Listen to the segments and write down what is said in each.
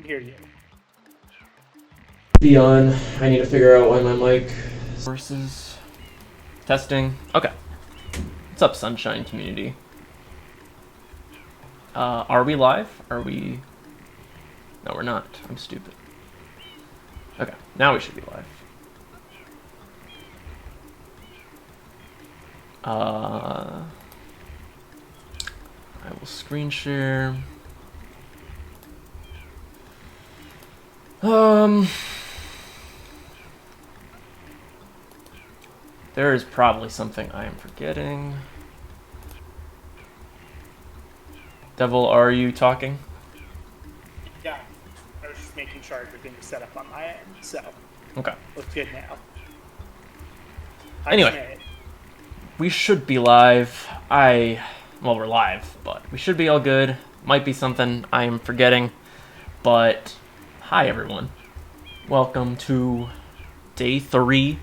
hear you. Be on. I need to figure out why my mic. Sources. Testing. Okay. What's up, Sunshine Community? Are we live? Are we... No, we're not. I'm stupid. Okay, now we should be live. I will screen share. There is probably something I am forgetting. Devil, are you talking? Yeah, I was just making sure everything's set up on my end, so Okay. looks good now. Anyway, we should be live. Well, we're live, but we should be all good. Might be something I am forgetting, but hi everyone. Welcome to day 3,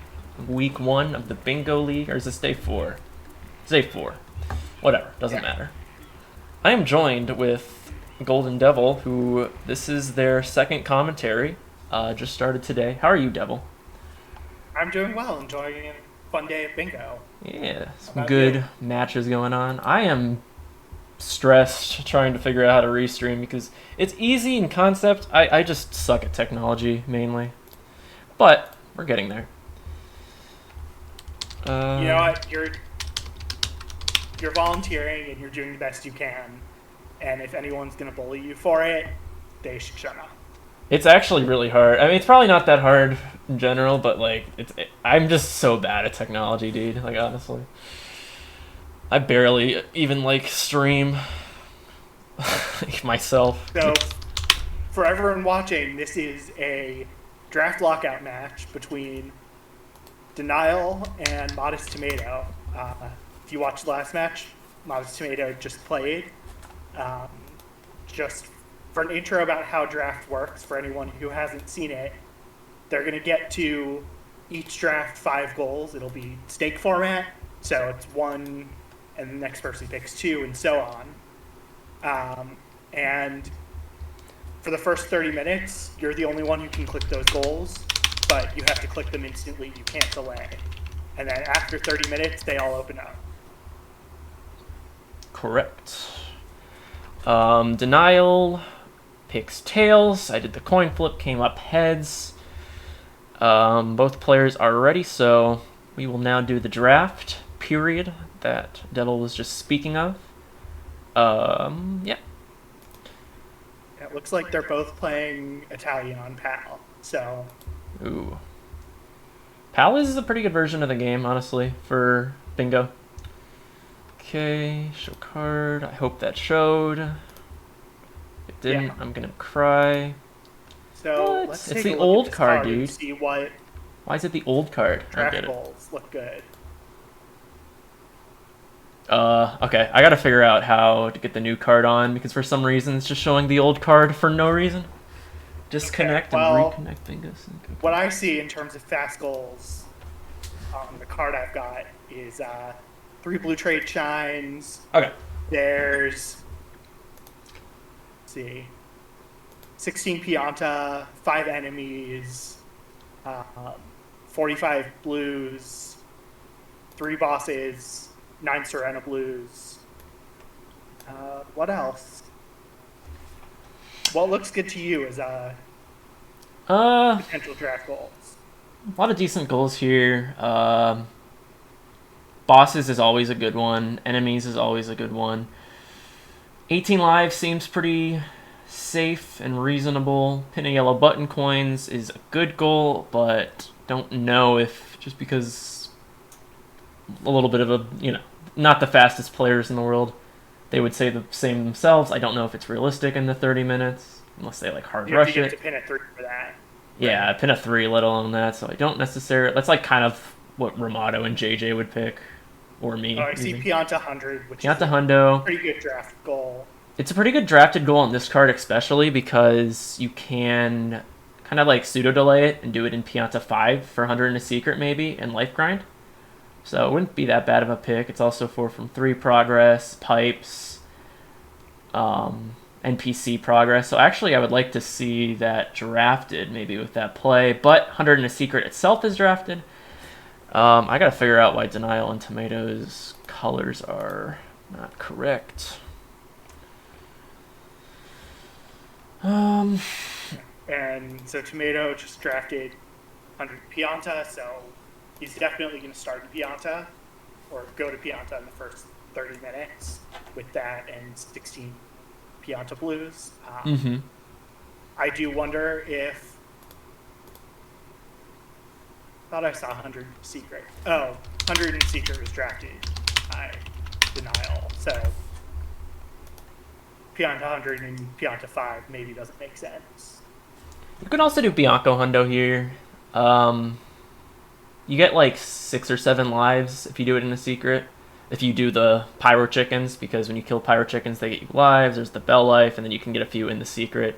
week 1 of the Bingo League, or is this day 4? It's day 4. Whatever, doesn't matter. I am joined with Golden Devil, who this is their second commentary. Just started today. How are you, Devil? I'm doing well, enjoying a fun day of bingo. Yeah, some good matches going on. I am stressed trying to figure out how to restream because it's easy in concept. I just suck at technology, mainly. But we're getting there. You know what? You're volunteering and you're doing the best you can. And if anyone's going to bully you for it, they should shut up. It's actually really hard. I mean, it's probably not that hard in general, but like, I'm just so bad at technology, dude. Like, honestly, I barely even like stream myself. So, for everyone watching, this is a draft lockout match between Denial and ModestTomato. If you watched the last match, ModestTomato just played. Just for an intro about how draft works, for anyone who hasn't seen it, they're going to get to each draft 5 goals. It'll be stake format, so it's 1, and the next person picks 2, and so on. And for the first 30 minutes, you're the only one who can click those goals, but you have to click them instantly. You can't delay. And then after 30 minutes, they all open up. Correct. Denial picks tails. I did the coin flip, came up heads. Both players are ready, so we will now do the draft period that Devil was just speaking of. Yeah. It looks like they're both playing Italian on PAL, so... Ooh. PAL is a pretty good version of the game, honestly, for bingo. Okay, show card. I hope that showed. If it didn't, yeah. I'm gonna cry. So let's take it's a the look old at this card, and dude. see what Why is it the old card? draft goals look good. Okay, I gotta figure out how to get the new card on because for some reason it's just showing the old card for no reason. Disconnect and reconnect fingers. Okay. What I see in terms of fast goals on the card I've got is 3 blue trade shines. Okay. There's, let's see, 16 Pianta, 5 enemies, 45 blues, 3 bosses, 9 Serena blues. What else? What looks good to you as potential draft goals? A lot of decent goals here. Bosses is always a good one. Enemies is always a good one. 18 lives seems pretty safe and reasonable. Pin a yellow button coins is a good goal, but don't know if just because a little bit of a, not the fastest players in the world, they would say the same themselves. I don't know if it's realistic in the 30 minutes, unless they like hard rush it. You have to pin a 3 for that. Yeah, pin a 3, let alone that, so I don't necessarily... That's like kind of what Ramato and JJ would pick, or me. Oh, I see Pianta 100, which Pianta is Hundo. a pretty good draft goal. It's a pretty good drafted goal on this card, especially because you can kind of like pseudo-delay it and do it in Pianta 5 for 100 in a secret, maybe, and life grind. So it wouldn't be that bad of a pick. It's also 4 from 3 progress, pipes, NPC progress. So actually, I would like to see that drafted, maybe with that play. But 100 in a Secret itself is drafted. I gotta figure out why Denial and Tomato's colors are not correct. And so Tomato just drafted 100 Pianta, so he's definitely going to start in Pianta or go to Pianta in the first 30 minutes with that and 16 Pianta blues. I do wonder if... I thought I saw 100 Secret. Oh, 100 in Secret was drafted by Denial, so Pianta 100 and Pianta 5 maybe doesn't make sense. You can also do Bianco Hundo here. You get like 6 or 7 lives if you do it in a secret. If you do the Pyro Chickens, because when you kill Pyro Chickens, they get you lives. There's the Bell Life, and then you can get a few in the secret.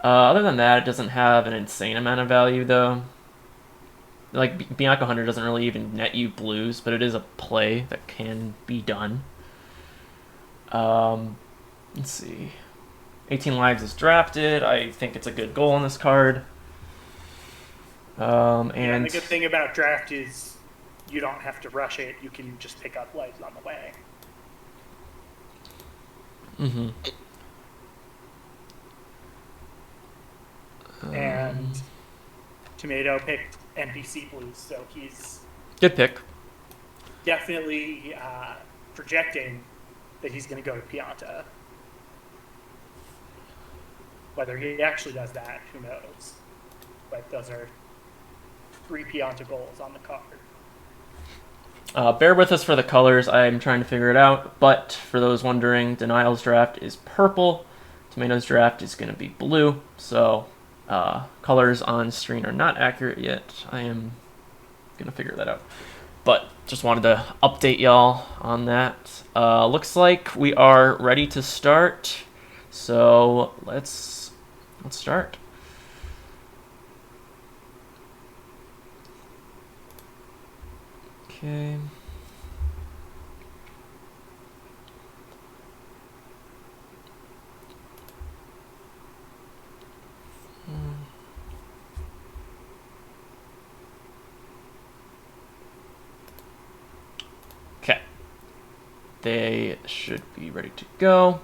Other than that, it doesn't have an insane amount of value, though. Like, Bianco Hundo doesn't really even net you blues, but it is a play that can be done. Let's see. 18 lives is drafted. I think it's a good goal on this card. And the good thing about draft is you don't have to rush it. You can just pick up lives on the way. And Tomato picked NPC blues, so he's good pick. Definitely projecting that he's going to go to Pianta. Whether he actually does that, who knows? But those are 3 Pianta goals on the card. Bear with us for the colors. I'm trying to figure it out. But for those wondering, Denial's draft is purple. Tomato's draft is going to be blue. So colors on screen are not accurate yet. I am going to figure that out. But just wanted to update y'all on that. Looks like we are ready to start. So let's start. Okay. Okay. They should be ready to go.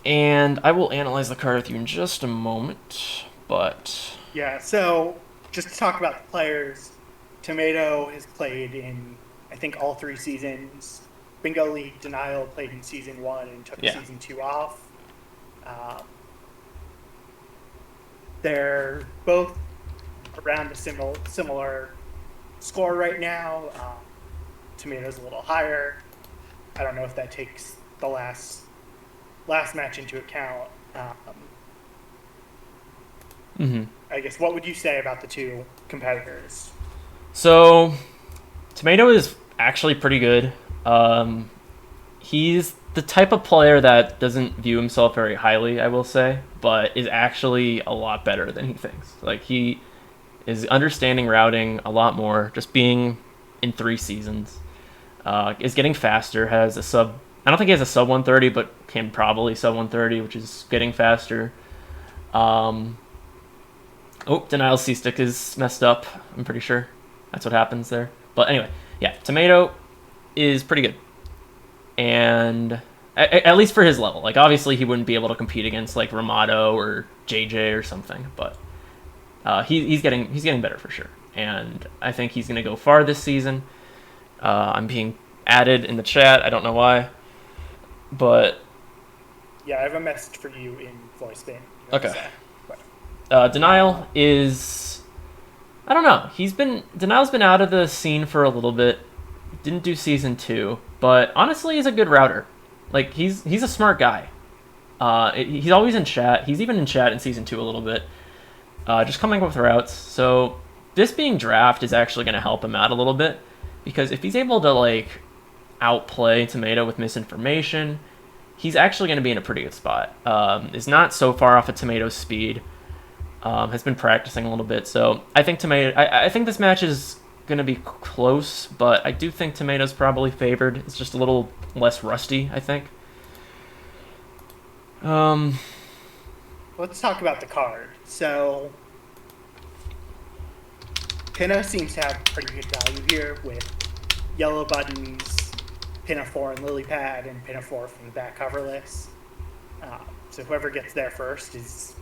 And I will analyze the card with you in just a moment, but... Yeah, so just to talk about the players, Tomato has played in, I think, all 3 seasons. Bingo League Denial played in Season 1 and took Season 2 off. They're both around a similar score right now. Tomato's a little higher. I don't know if that takes the last match into account. I guess, what would you say about the 2 competitors? So, Tomato is actually pretty good. He's the type of player that doesn't view himself very highly, I will say, but is actually a lot better than he thinks. Like, he is understanding routing a lot more, just being in 3 seasons. Is getting faster, has a sub... I don't think he has a sub 130, but can probably sub 130, which is getting faster. Denial's C-stick is messed up. I'm pretty sure that's what happens there. But anyway, yeah, Tomato is pretty good. And at least for his level. Like, obviously he wouldn't be able to compete against, like, Ramato or JJ or something. But he's getting better for sure. And I think he's going to go far this season. I'm being added in the chat. I don't know why. But... Yeah, I have a message for you in voice bin. Okay. Denial is... I don't know. Denial's been out of the scene for a little bit. Didn't do Season 2. But honestly, he's a good router. Like, he's a smart guy. He's always in chat. He's even in chat in Season 2 a little bit. Just coming up with routes. So this being draft is actually going to help him out a little bit. Because if he's able to, like, outplay Tomato with misinformation, he's actually going to be in a pretty good spot. Is not so far off of Tomato's speed. Has been practicing a little bit, so I think I think this match is going to be close, but I do think Tomato's probably favored. It's just a little less rusty, I think. Let's talk about the card. So, Pinna seems to have pretty good value here with yellow buttons, Pinna 4 and Lily Pad, and Pinna 4 from the back coverless. So whoever gets there first is,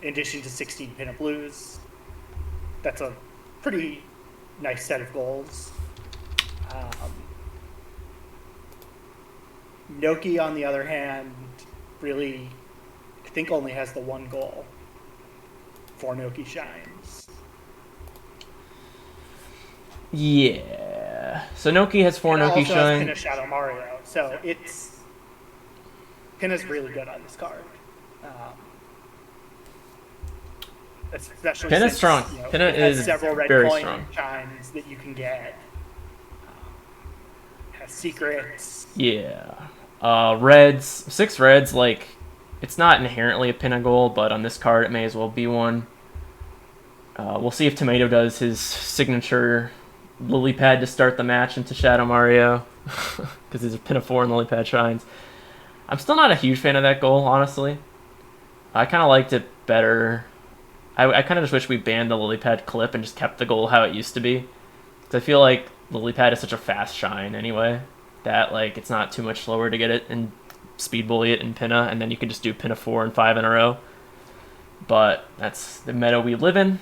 in addition to 16 Pinna Blues, that's a pretty nice set of goals. Noki, on the other hand, really, I think only has the one goal for Noki Shines. Yeah. So Noki has 4 Noki also Shine. Has Pinna Shadow Mario, so Pinna's really good on this card. Especially Pinna's since, strong. Pinna it has is several red very coin strong. shines that you can get. Has secrets. Yeah. Reds. 6 reds, like, it's not inherently a Pinna goal, but on this card it may as well be one. We'll see if Tomato does his signature lily pad to start the match into Shadow Mario, because he's a Pinna 4 and lily pad shines. I'm still not a huge fan of that goal, honestly. I kind of liked it better. I kind of just wish we banned the lily pad clip and just kept the goal how it used to be. Because I feel like lily pad is such a fast shine anyway, that like it's not too much slower to get it and speed bully it in Pinna, and then you can just do Pinna 4 and 5 in a row. But that's the meta we live in.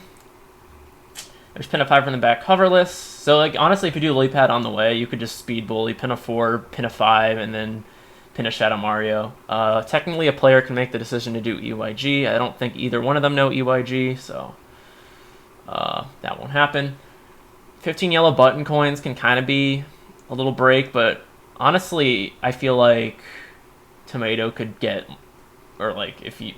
There's Pinna 5 from the back coverless. So like honestly, if you do lily pad on the way, you could just speed bully Pinna 4, Pinna 5, and then Pinna Shadow Mario. Technically, a player can make the decision to do EYG. I don't think either one of them know EYG, so that won't happen. 15 yellow button coins can kind of be a little break, but honestly, I feel like Tomato could get, or like if he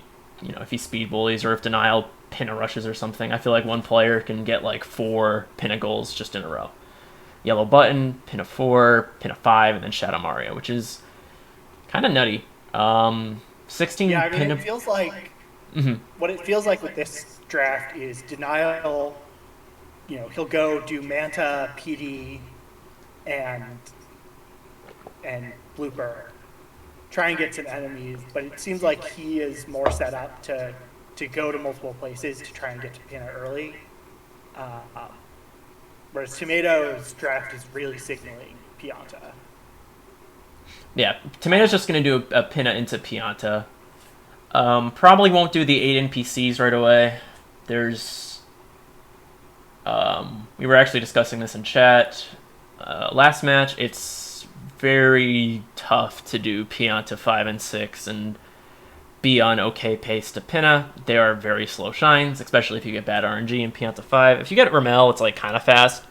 speed bullies or if Denial Pinna rushes or something, I feel like one player can get like 4 Pinna goals just in a row. Yellow button, Pinna 4, Pinna 5, and then Shadow Mario, which is kind of nutty. 16 Yeah, I mean, Pinna... it feels like what it feels like with this draft is Denial. He'll go do Manta, PD, and Blooper, try and get some enemies, but it seems like he is more set up to go to multiple places to try and get to Pinna early. Whereas Tomato's draft is really signaling Pianta. Yeah, Tomato's just going to do a Pinna into Pianta. Probably won't do the 8 NPCs right away. There's... we were actually discussing this in chat. Last match, it's very tough to do Pianta 5 and 6 and be on okay pace to Pinna. They are very slow shines, especially if you get bad RNG in Pianta 5. If you get Ramel, it's like kind of fast,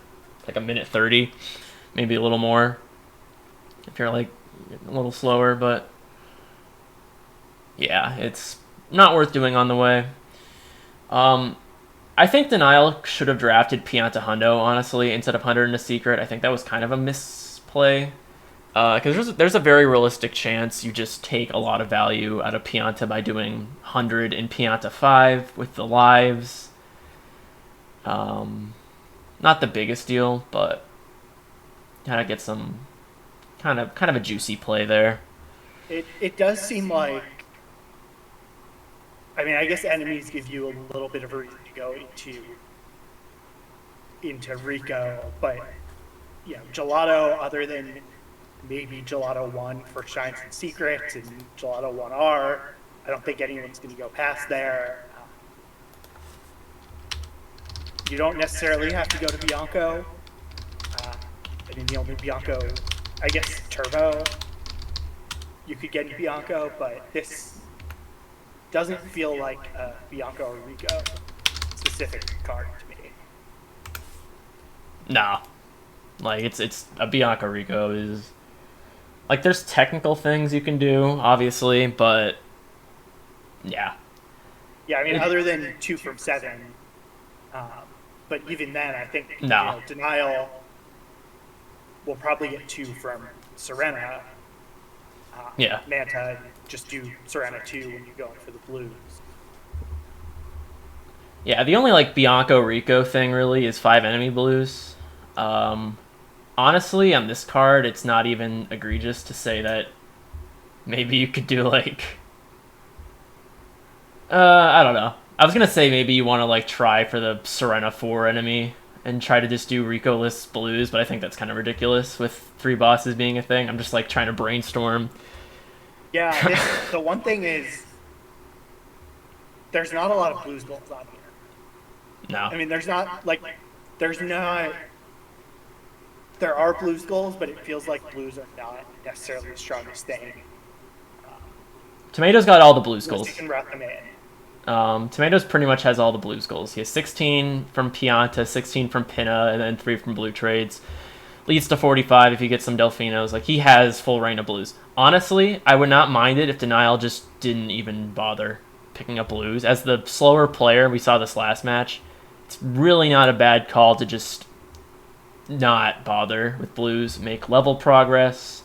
like a minute 30, maybe a little more. If you're like a little slower, but yeah, it's not worth doing on the way. I think Denial should have drafted Pianta Hundo, honestly, instead of 100 in a secret. I think that was kind of a misplay. Because there's a very realistic chance you just take a lot of value out of Pianta by doing 100 in Pianta 5 with the lives. Not the biggest deal, but kind of get some kind of a juicy play there. It does seem like, I mean, I guess enemies give you a little bit of a reason to go into Rico, but Gelato, other than maybe Gelato 1 for Shines and Secrets and Gelato 1R, I don't think anyone's going to go past there. You don't necessarily have to go to Bianco. I mean, the only Bianco, I guess, Turbo, you could get in Bianco, but this doesn't feel like a Bianco or Rico specific card to me. Nah. Like, it's a Bianca Rico is... Like, there's technical things you can do, obviously, but... Yeah. Yeah, I mean, other than 2 from 7. But even then, I think Denial will probably get 2 from Serena. Manta, just do Serena 2 when you go in for the blues. Yeah, the only, like, Bianco Rico thing, really, is 5 enemy blues. Honestly, on this card, it's not even egregious to say that maybe you could do like, I don't know. I was gonna say maybe you want to like try for the Serena 4 enemy and try to just do Rico-less blues, but I think that's kind of ridiculous with 3 bosses being a thing. I'm just like trying to brainstorm. Yeah, the one thing is there's not a lot of blues goals on here. No. I mean, there's not. There are blues goals, but it feels like blues are not necessarily the strongest thing. Tomato's got all the blues Unless goals. you can route them in. Tomatoes pretty much has all the blues goals. He has 16 from Pianta, 16 from Pinna, and then 3 from blue trades. Leads to 45 if you get some Delfinos. Like, he has full reign of blues. Honestly, I would not mind it if Denial just didn't even bother picking up blues. As the slower player, we saw this last match, it's really not a bad call to just not bother with blues, make level progress.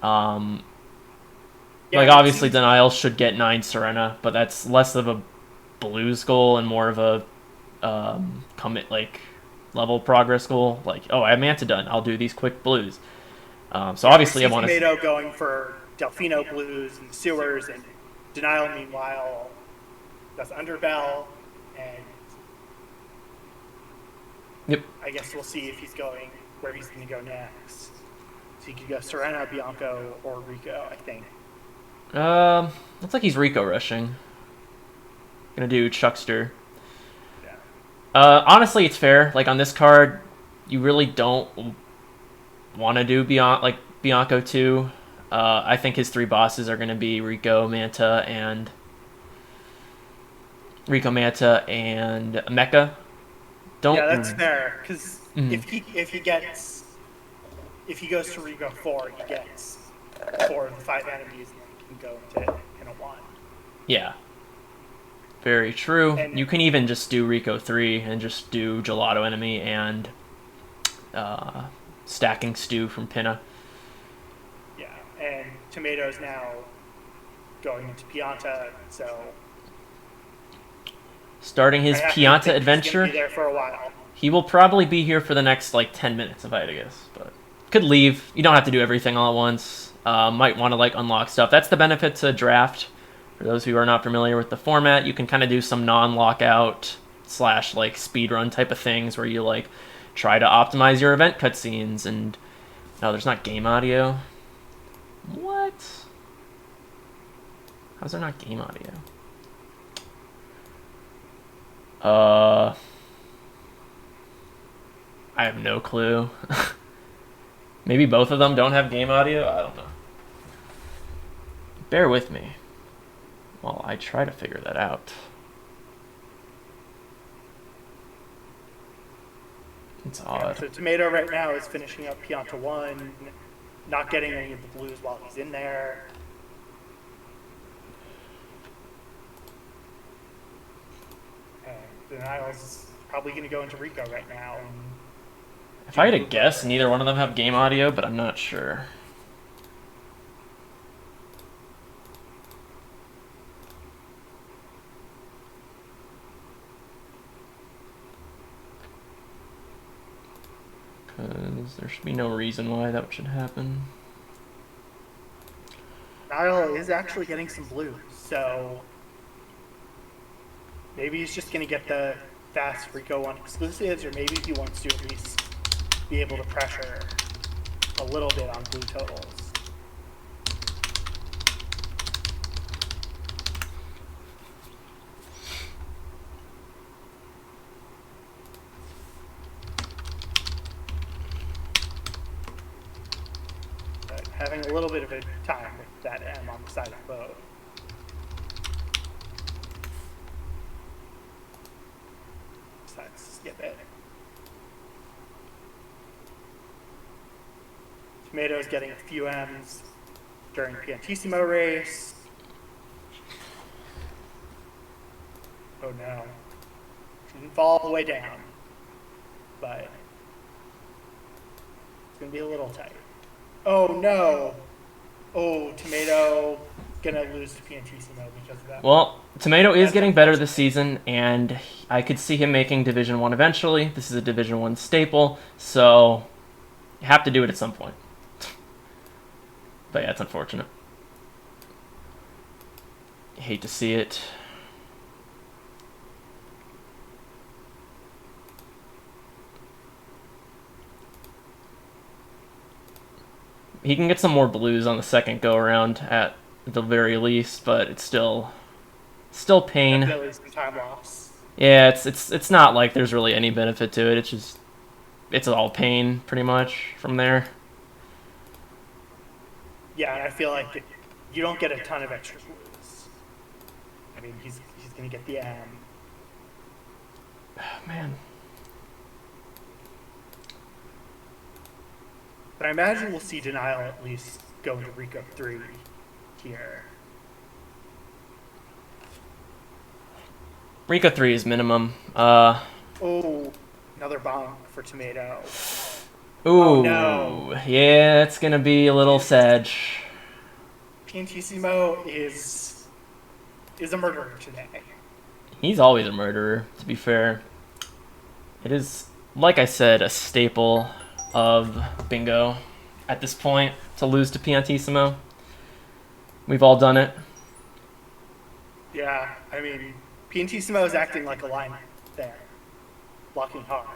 Yeah, Like, it obviously, seems- Denial should get 9 Serena, but that's less of a blues goal and more of a commit, like, level progress goal. Like, oh, I have Manta done. I'll do these quick blues. So obviously, I want to. Tomato going for Delfino blues and sewers, and Denial meanwhile does Underbell, and Yep. I guess we'll see if he's going where he's going to go next. So he could go Serena, Bianco, or Rico, I think. Looks like he's Rico rushing. Gonna do Chuckster. Yeah. Honestly, it's fair. Like, on this card, you really don't want to do Bianco 2. I think his 3 bosses are going to be Rico, Manta, and Mecha. Don't. Yeah, that's fair. Because Mhm. if he goes to Rico 4, he gets 4 of the 5 enemies, and he can go into Pinna 1. Yeah. Very true. And- You can even just do Rico 3 and just do Gelato enemy and stacking stew from Pinna. Yeah, and Tomato's now going into Pianta, so Starting his I think Pianta he's adventure. gonna be there for a while. He will probably be here for the next, like, 10 minutes, if I had to guess. But could leave. You don't have to do everything all at once. Might want to, like, unlock stuff. That's the benefit to draft. For those who are not familiar with the format, you can kind of do some non-lockout / like, speedrun type of things where you, like, try to optimize your event cutscenes. And no, there's not game audio. What? How's there not game audio? I have no clue. Maybe both of them don't have game audio? I don't know. Bear with me while I try to figure that out. It's Yeah, odd. so Tomato right now is finishing up Pianta 1, not getting any of the blues while he's in there. And Denial's probably going to go into Rico right now. And If I had to guess, neither one of them have game audio, but I'm not sure. Because there should be no reason why that should happen. Denial is actually getting some blues, so maybe he's just going to get the fast Rico 1 exclusives, or maybe he wants to at least be able to pressure a little bit on blue totals. But having a little bit of a time with that M on the side of the boat. Let's skip it. Tomato's getting a few M's during Piantissimo race. Oh no. Didn't fall all the way down. But it's gonna be a little tight. Oh no. Oh, Tomato gonna lose to Piantissimo because of that. Well, Tomato is That's getting better unfortunate. this season, and I could see him making Division 1 eventually. This is a Division 1 staple, so you have to do it at some point. But yeah, it's unfortunate. Hate to see it. He can get some more blues on the second go around at the very least, but it's still pain. Definitely some time loss. Yeah, it's not like there's really any benefit to it. It's all pain pretty much from there. Yeah, and I feel like you don't get a ton of extra blues. I mean, he's gonna get the M. Oh, man. But I imagine we'll see Denial at least go into Rico 3 here. Rico 3 is minimum. Oh, another bonk for Tomato. Ooh, Oh, no. yeah, it's gonna be a little sad. Piantissimo is a murderer today. He's always a murderer, to be fair. It is, like I said, a staple of bingo at this point to lose to Piantissimo. We've all done it. Yeah, I mean, Piantissimo is acting like a lineman there, blocking hard.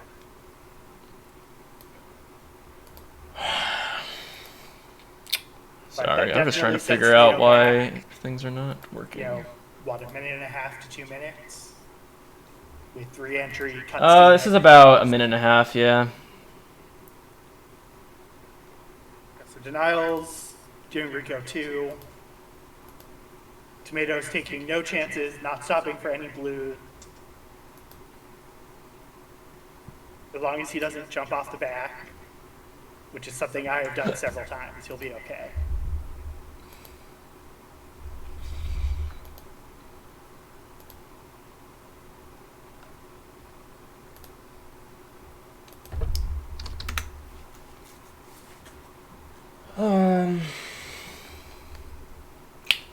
Sorry, that I'm just trying to definitely sets figure out Tomato why back. things are not working. You know, what, a minute and a half to 2 minutes? With 3 entry cuts. This is about a minute and a half, yeah. So Denial's doing Rico 2. Tomato's taking no chances, not stopping for any blues. As long as he doesn't jump off the back, which is something I have done several times, he'll be okay.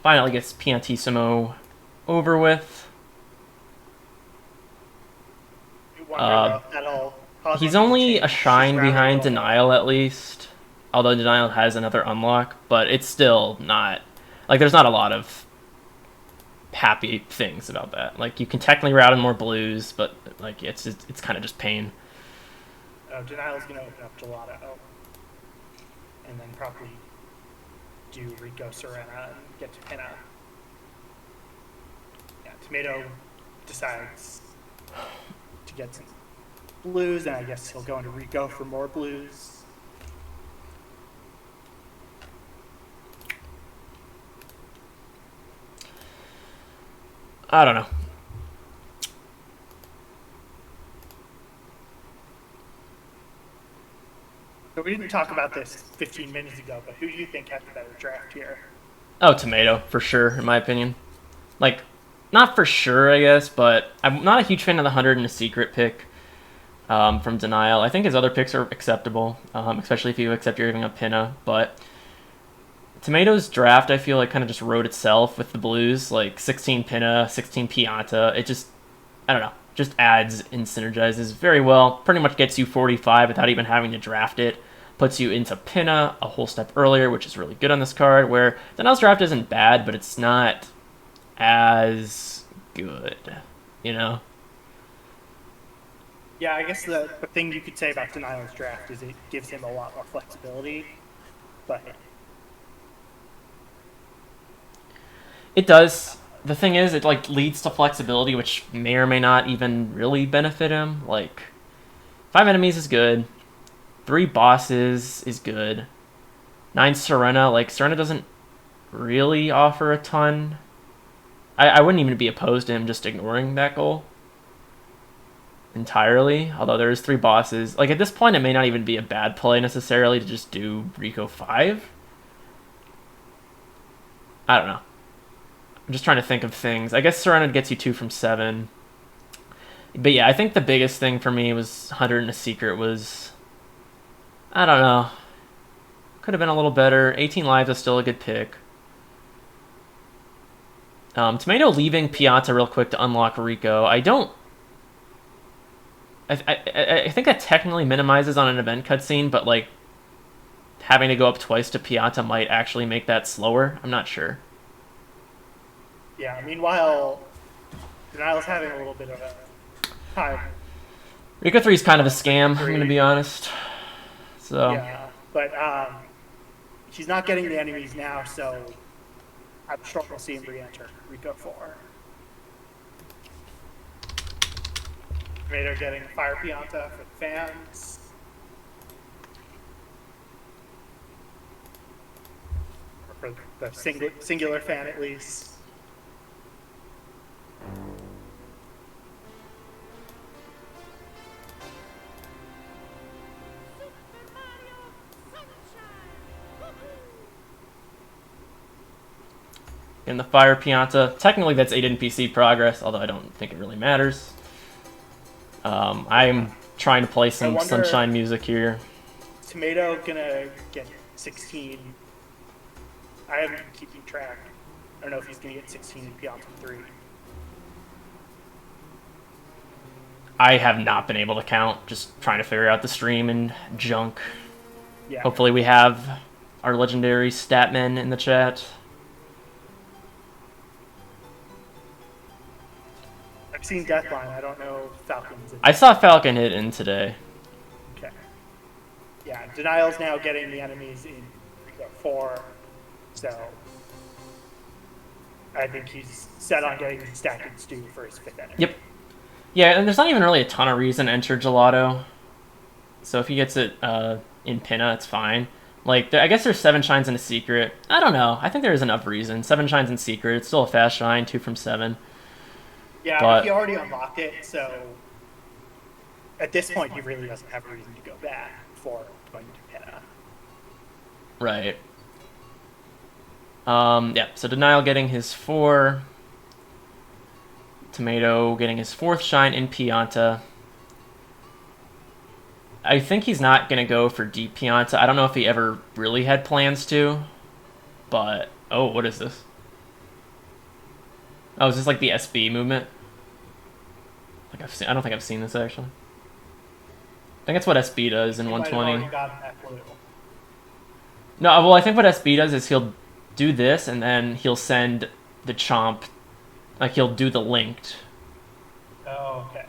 Finally gets Piantissimo over with. You wonder if that'll cause He's him to only change a his shine round behind goal. Denial at least. Although Denial has another unlock, but it's still not like there's not a lot of happy things about that. Like you can technically route in more blues, but like it's kind of just pain. Denial's going to open up Gelato. And then probably do Rico Serena and get to Pinna. Yeah, Tomato decides to get some blues, and I guess he'll go into Rico for more blues. I don't know. So we didn't talk about this 15 minutes ago, but who do you think had the better draft here? Oh, Tomato for sure, in my opinion. Like, not for sure, I guess, but I'm not a huge fan of the 100 and a secret pick from Denial. I think his other picks are acceptable, especially if you accept you're giving up Pinna. But Tomato's draft, I feel like, kind of just wrote itself with the blues, like 16 Pinna, 16 Pianta. It just, I don't know, just adds and synergizes very well. Pretty much gets you 45 without even having to draft it. Puts you into Pinna a whole step earlier, which is really good on this card, where Denial's draft isn't bad, but it's not as good, you know? Yeah, I guess the thing you could say about Denial's draft is it gives him a lot more flexibility, but It does. The thing is, it like leads to flexibility, which may or may not even really benefit him. Like, 5 enemies is good. 3 bosses is good. 9 Serena, like, Serena doesn't really offer a ton. I wouldn't even be opposed to him just ignoring that goal entirely, although there's 3 bosses. Like, at this point, it may not even be a bad play necessarily to just do Rico 5. I don't know. I'm just trying to think of things. I guess Serena gets you 2 from 7. But yeah, I think the biggest thing for me was 100 and a secret was, I don't know. Could have been a little better. 18 lives is still a good pick. Tomato leaving Pianta real quick to unlock Rico. I think that technically minimizes on an event cutscene, but like having to go up twice to Pianta might actually make that slower. I'm not sure. Yeah, meanwhile, Denial's having a little bit of a time. Rico 3 is kind of a scam, I'm going to be honest. So yeah, but she's not getting the enemies now, so I'm sure we'll see him re-enter Rico 4. Tomato getting Fire Pianta for the fans. Or for the singular fan, at least. in the Fire Pianta. Technically, that's 8 NPC progress, although I don't think it really matters. I'm trying to play some Sunshine music here. Tomato gonna get 16. I haven't been keeping track. I don't know if he's gonna get 16 in Pianta 3. I have not been able to count, just trying to figure out the stream and junk. Yeah. Hopefully we have our legendary statmen in the chat. I've seen Deathline. I don't know if Falcon's in. I saw Falcon hit in today. Okay. Yeah, Denial's now getting the enemies in Rico 4, so I think he's set on getting Stack and Stew for his 5th enemy. Yep. Yeah, and there's not even really a ton of reason to enter Gelato. So if he gets it in Pinna, it's fine. Like, I guess there's 7 shines and a secret. I don't know. I think there's enough reason. 7 shines and secret. It's still a fast shine, 2 from 7. Yeah, but he already unlocked it, so at this point he really doesn't have a reason to go back for going to Pinna. Right. Yeah, so Denial getting his 4. Tomato getting his 4th shine in Pianta. I think he's not going to go for deep Pianta. I don't know if he ever really had plans to, but... Oh, what is this? Oh, is this like the SB movement? Like I don't think I've seen this, actually. I think that's what SB does in 120. No, well, I think what SB does is he'll do this, and then he'll send the chomp. Like, he'll do the linked. Oh, okay.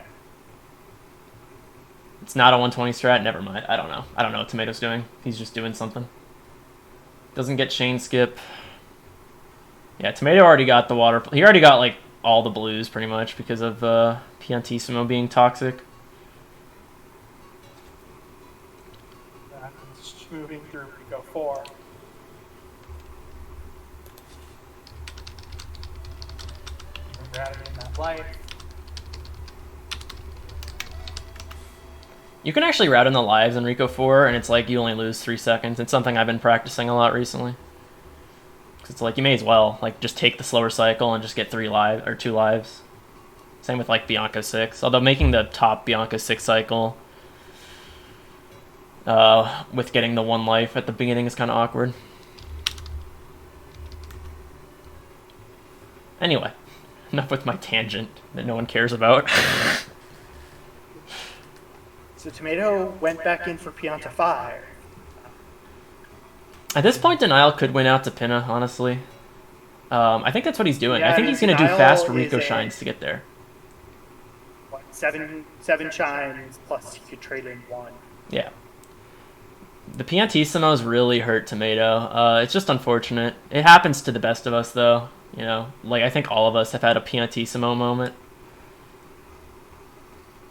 It's not a 120 strat? Never mind. I don't know. I don't know what Tomato's doing. He's just doing something. Doesn't get chain skip. Yeah, Tomato already got the water... He already got, like, all the blues, pretty much, because of Piantissimo being toxic. Just moving through Rico 4. Grabbing in that life. You can actually route in the lives in Rico 4, and it's like you only lose 3 seconds. It's something I've been practicing a lot recently. Because it's like, you may as well, like, just take the slower cycle and just get 2 lives. Same with, like, Bianca 6. Although making the top Bianca 6 cycle with getting the 1 life at the beginning is kind of awkward. Anyway. Enough with my tangent that no one cares about. So Tomato went back in for Pianta 5. At this point, Denial could win out to Pinna, honestly. I think that's what he's doing. Yeah, I think he's going to do fast Rico shines to get there. What, 7 shines, plus he could trade in 1. Yeah. The Piantissimos really hurt Tomato. It's just unfortunate. It happens to the best of us, though. You know, like, I think all of us have had a Piantissimo moment.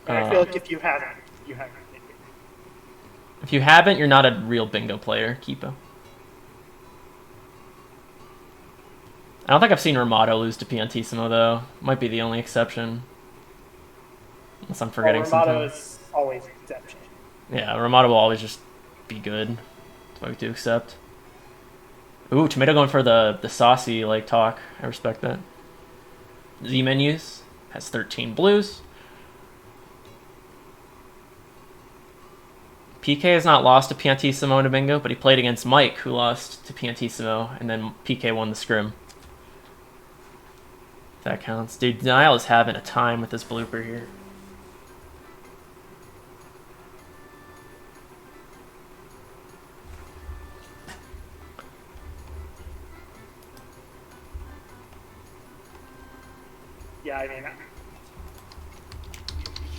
I feel like if you haven't, you haven't. If you haven't, you're not a real bingo player, Kipo. I don't think I've seen Ramato lose to Piantissimo, though. Might be the only exception. Unless I'm forgetting something. Ramato is always an exception. Yeah, Ramato will always just be good. That's what we do accept. Ooh, Tomato going for the saucy, like, talk. I respect that. Z menus has 13 blues. PK has not lost to Piantissimo in a bingo, but he played against Mike, who lost to Piantissimo, and then PK won the scrim. That counts. Dude, Denial is having a time with this blooper here. Yeah, I mean,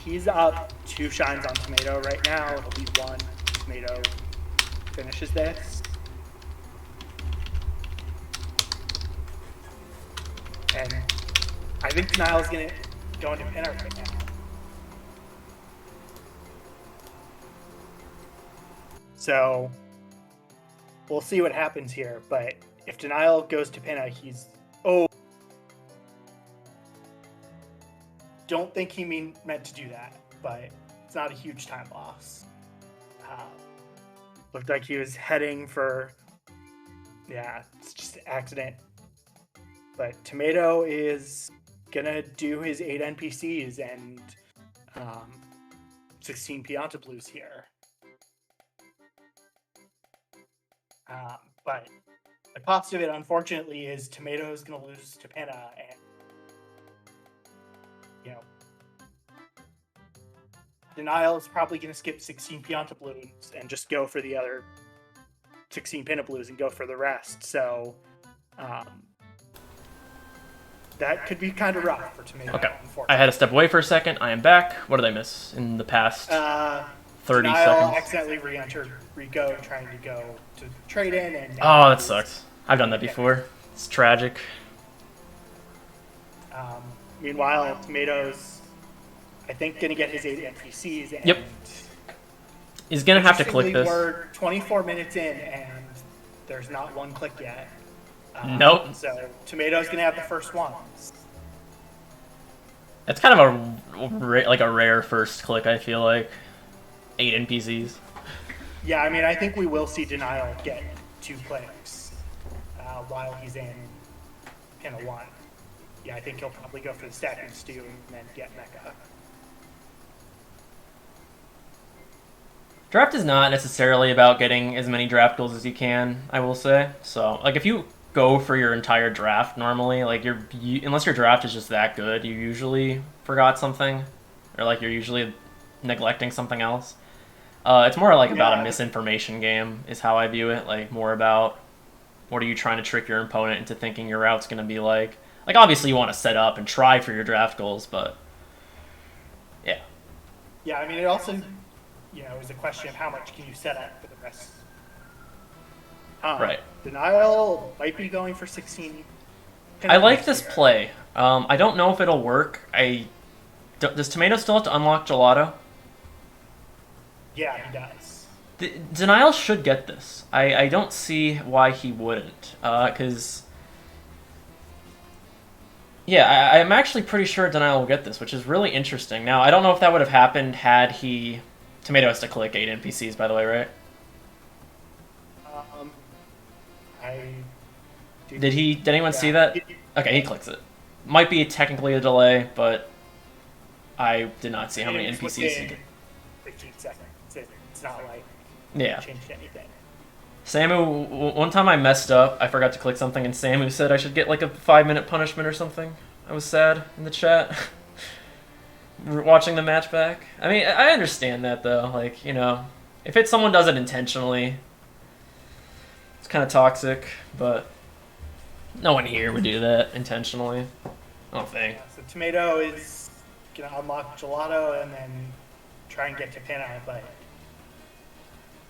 he's up 2 shines on Tomato right now. It'll be 1. Tomato finishes this. And I think Denial's going to go into pinner right now. So we'll see what happens here. But if Denial goes to pinner, he's... Oh. Don't think he meant to do that, but it's not a huge time loss. Looked like he was heading for... Yeah, it's just an accident. But Tomato is gonna do his 8 NPCs and 16 Pianta Blues here. But the cost of it, unfortunately, is Tomato is gonna lose to Pinna, and you know, Denial is probably gonna skip 16 Pianta Blues and just go for the other 16 Pinna Blues and go for the rest. So. That could be kind of rough for Tomato. Okay. I had to step away for a second. I am back. What did I miss in the past 30 Denial seconds? Accidentally re-entered Rico trying to go to trade in. And Oh, that sucks. I've done that before. It's tragic. Meanwhile, Tomato's, I think, going to get his 8 NPCs. And Yep. He's going to have to click this. We're 24 minutes in, and there's not 1 click yet. Nope. So Tomato's gonna have the first ones. That's kind of a rare first click. I feel like 8 NPCs. Yeah, I mean, I think we will see Denial get 2 clicks while he's in Pinna 1. Yeah, I think he'll probably go for the stacking stew and then get Mecha. Draft is not necessarily about getting as many draft goals as you can, I will say. So, like, if you go for your entire draft normally, like, unless your draft is just that good, you usually forgot something, or like you're usually neglecting something else. It's more like about a misinformation game is how I view it. Like, more about what are you trying to trick your opponent into thinking your route's going to be like. Like, obviously you want to set up and try for your draft goals, but yeah. Yeah, I mean, it also, is a question of how much can you set up for the rest. Right. Denial might be going for 16. I like this play. I don't know if it'll work. Does Tomato still have to unlock Gelato? Yeah, he does. Denial should get this. I don't see why he wouldn't. Because... Yeah, I'm actually pretty sure Denial will get this, which is really interesting. Now, I don't know if that would have happened had he... Tomato has to click 8 NPCs, by the way, right? Did anyone see that? Okay, he clicks it. Might be technically a delay, but I did not see how many NPCs he did. 15 seconds. It's not like changed anything. Samu, one time I messed up. I forgot to click something, and Samu said I should get like a 5-minute punishment or something. I was sad in the chat. Watching the match back. I mean, I understand that though. Like, if someone does it intentionally, it's kind of toxic, but no one here would do that intentionally. I don't think. Yeah, so Tomato is gonna unlock Gelato and then try and get to Pinna, but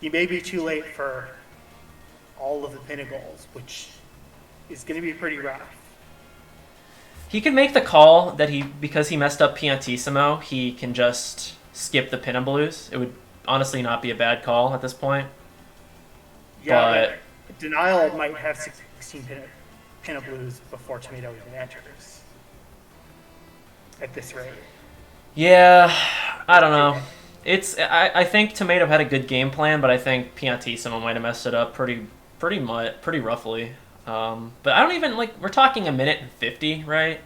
he may be too late for all of the Pinna goals, which is gonna be pretty rough. He can make the call that because he messed up Piantissimo, he can just skip the Pinna Blues. It would honestly not be a bad call at this point. Yeah, but Denial might have 16 Pinna Blues before Tomato even enters. At this rate. Yeah, I don't know. I think Tomato had a good game plan, but I think Piantissimo might have messed it up pretty roughly. But I don't even, we're talking 1:50, right?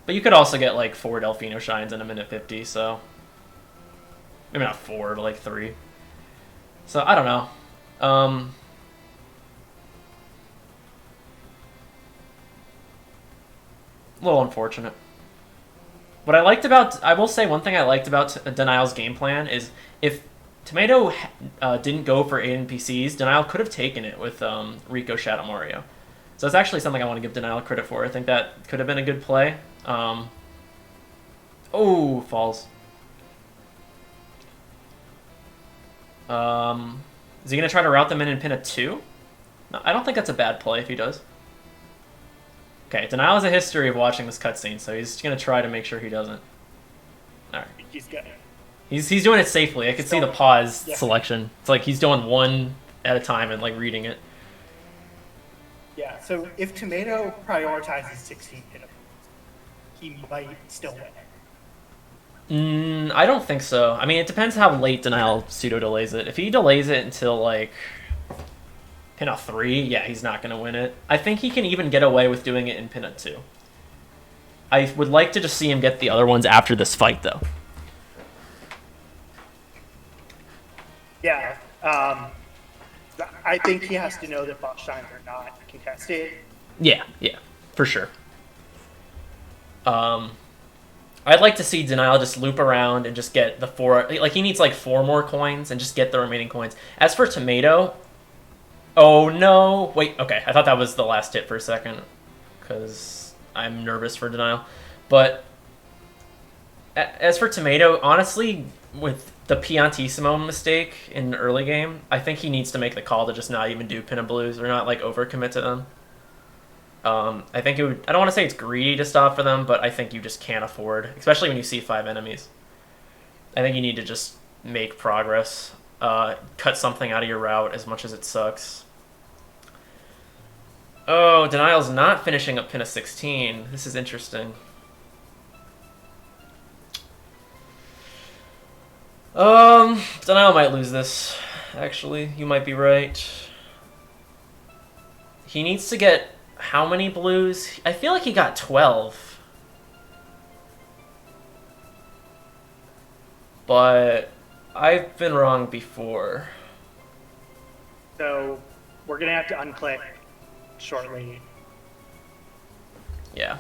But you could also get, 4 Delfino Shines in 1:50, so... Maybe not 4, but, 3. So, I don't know. A little unfortunate. I will say one thing I liked about Denial's game plan is if Tomato didn't go for 8 NPCs, Denial could have taken it with Rico Shadow Mario. So that's actually something I want to give Denial credit for. I think that could have been a good play. Oh, falls. Is he going to try to route them in and pin a 2? No, I don't think that's a bad play if he does. Okay, Denial has a history of watching this cutscene, so he's going to try to make sure he doesn't. Alright. He's good. He's doing it safely. I could see the pause Yeah. selection. It's like he's doing one at a time and like reading it. Yeah, so if Tomato prioritizes 16 pinup, he might still win. I don't think so. I mean, it depends how late Denial pseudo delays it. If he delays it until like pin a 3, yeah, he's not going to win it. I think he can even get away with doing it in pin a 2. I would like to just see him get the other ones after this fight, though. Yeah, I think he has to know that boss shines are not contested. Yeah, for sure. I'd like to see Denial just loop around and just get the 4... Like, he needs like 4 more coins and just get the remaining coins. As for Tomato... Oh, no. Wait, okay. I thought that was the last hit for a second. Because I'm nervous for Denial. But... As for Tomato, honestly, with the Piantissimo mistake in the early game, I think he needs to make the call to just not even do pin and blues or not like overcommit to them. I think it would. I don't want to say it's greedy to stop for them, but I think you just can't afford, especially when you see 5 enemies. I think you need to just make progress, cut something out of your route as much as it sucks. Oh, Denial's not finishing up pin a 16. This is interesting. Denial might lose this. Actually, you might be right. He needs to get how many blues? I feel like he got 12. But I've been wrong before. So we're going to have to unclick shortly. Yeah.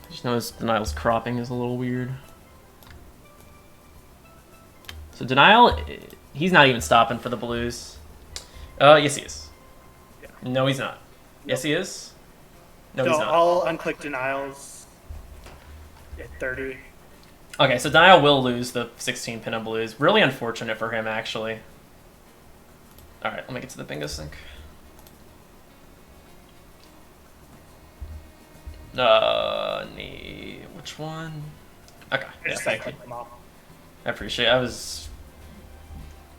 I just noticed Denial's cropping is a little weird. So Denial, he's not even stopping for the blues. Yes he is. Yeah. No he's not. Yes he is. No So he's not. I'll unclick Denials at 30. Okay, so Denial will lose the 16 pin of blues. Really unfortunate for him, actually. Alright, let me get to the bingo sync. Which one? Okay, I yeah, just thank you. clicked them all. I appreciate it. I was...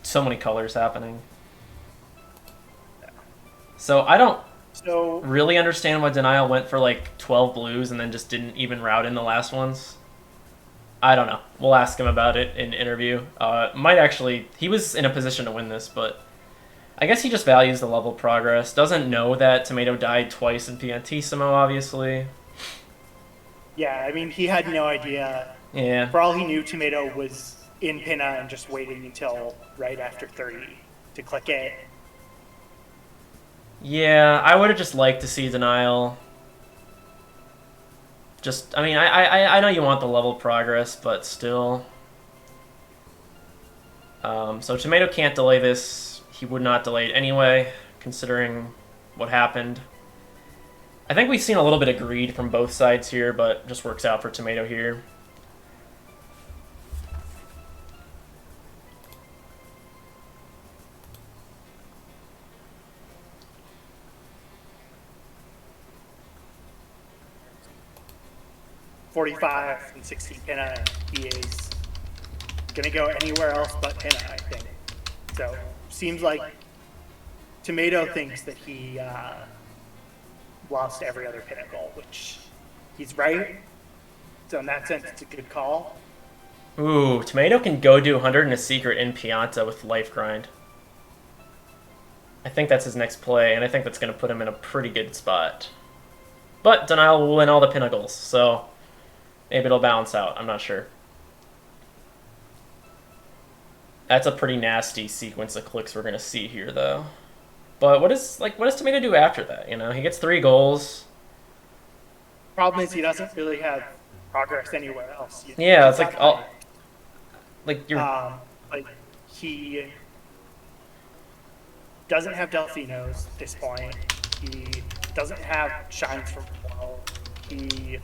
So many colors happening. So I don't So really understand why Denial went for like 12 blues and then just didn't even route in the last ones. I don't know. We'll ask him about it in interview. Might actually... He was in a position to win this, but... I guess he just values the level progress. Doesn't know that Tomato died twice in Piantissimo, obviously. yeah, I mean, he had no idea. Yeah. For all he knew, Tomato was in Pinna and just waiting until right after 30 to click it. Yeah, I would have just liked to see Denial. Just, I mean, I know you want the level progress, but still. So Tomato can't delay this. He would not delay it anyway, considering what happened. I think we've seen a little bit of greed from both sides here, but just works out for Tomato here. .45 and 16 Pinna, he is gonna go anywhere else but Pinna, I think. So seems like Tomato thinks that he lost every other pinnacle, which he's right. So in that sense, it's a good call. Ooh, Tomato can go do 100 in a secret in Pianta with Life Grind. I think that's his next play, and I think that's going to put him in a pretty good spot. But Denial will win all the pinnacles, so maybe it'll balance out. I'm not sure. That's a pretty nasty sequence of clicks we're going to see here, though. But what does Tomato do after that? You know, he gets 3 goals. problem is he doesn't really have progress anywhere else. Yeah, He's it's like got all like you're. like he doesn't have Delphinos at this point. He doesn't have shines from 12. He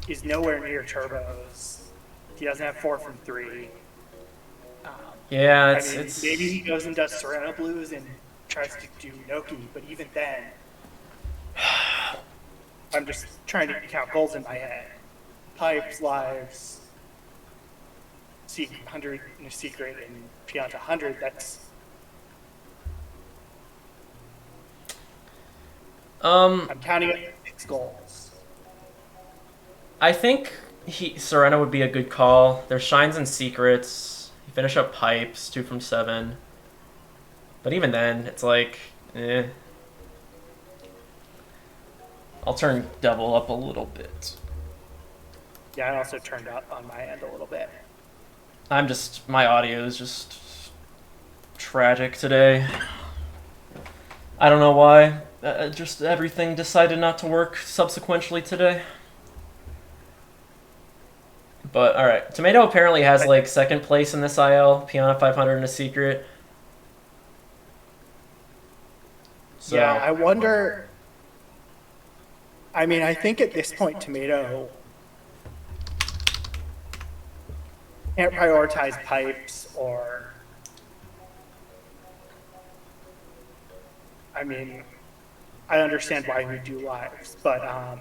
is nowhere near turbos. He doesn't have 4 from 3. Um, Yeah, I it's mean, it's. maybe he goes and does Serena Blues and tries to do Noki, but even then, I'm just trying to count goals in my head. Pipes, lives, 100 in a secret, and Pianta 100. That's I'm counting it 6 goals. I think Serena would be a good call. There's shines and secrets. You finish up pipes, 2 from 7. But even then, it's like, eh. I'll turn double up a little bit. Yeah, I also turned up on my end a little bit. My audio is just tragic today. I don't know why. Just everything decided not to work subsequently today. But alright, Tomato apparently has like second place in this IL, Piana 500 in a secret. So, Yeah, I wonder. I mean, I think at this point, Tomato can't prioritize pipes or. I mean, I understand why we do lives, but I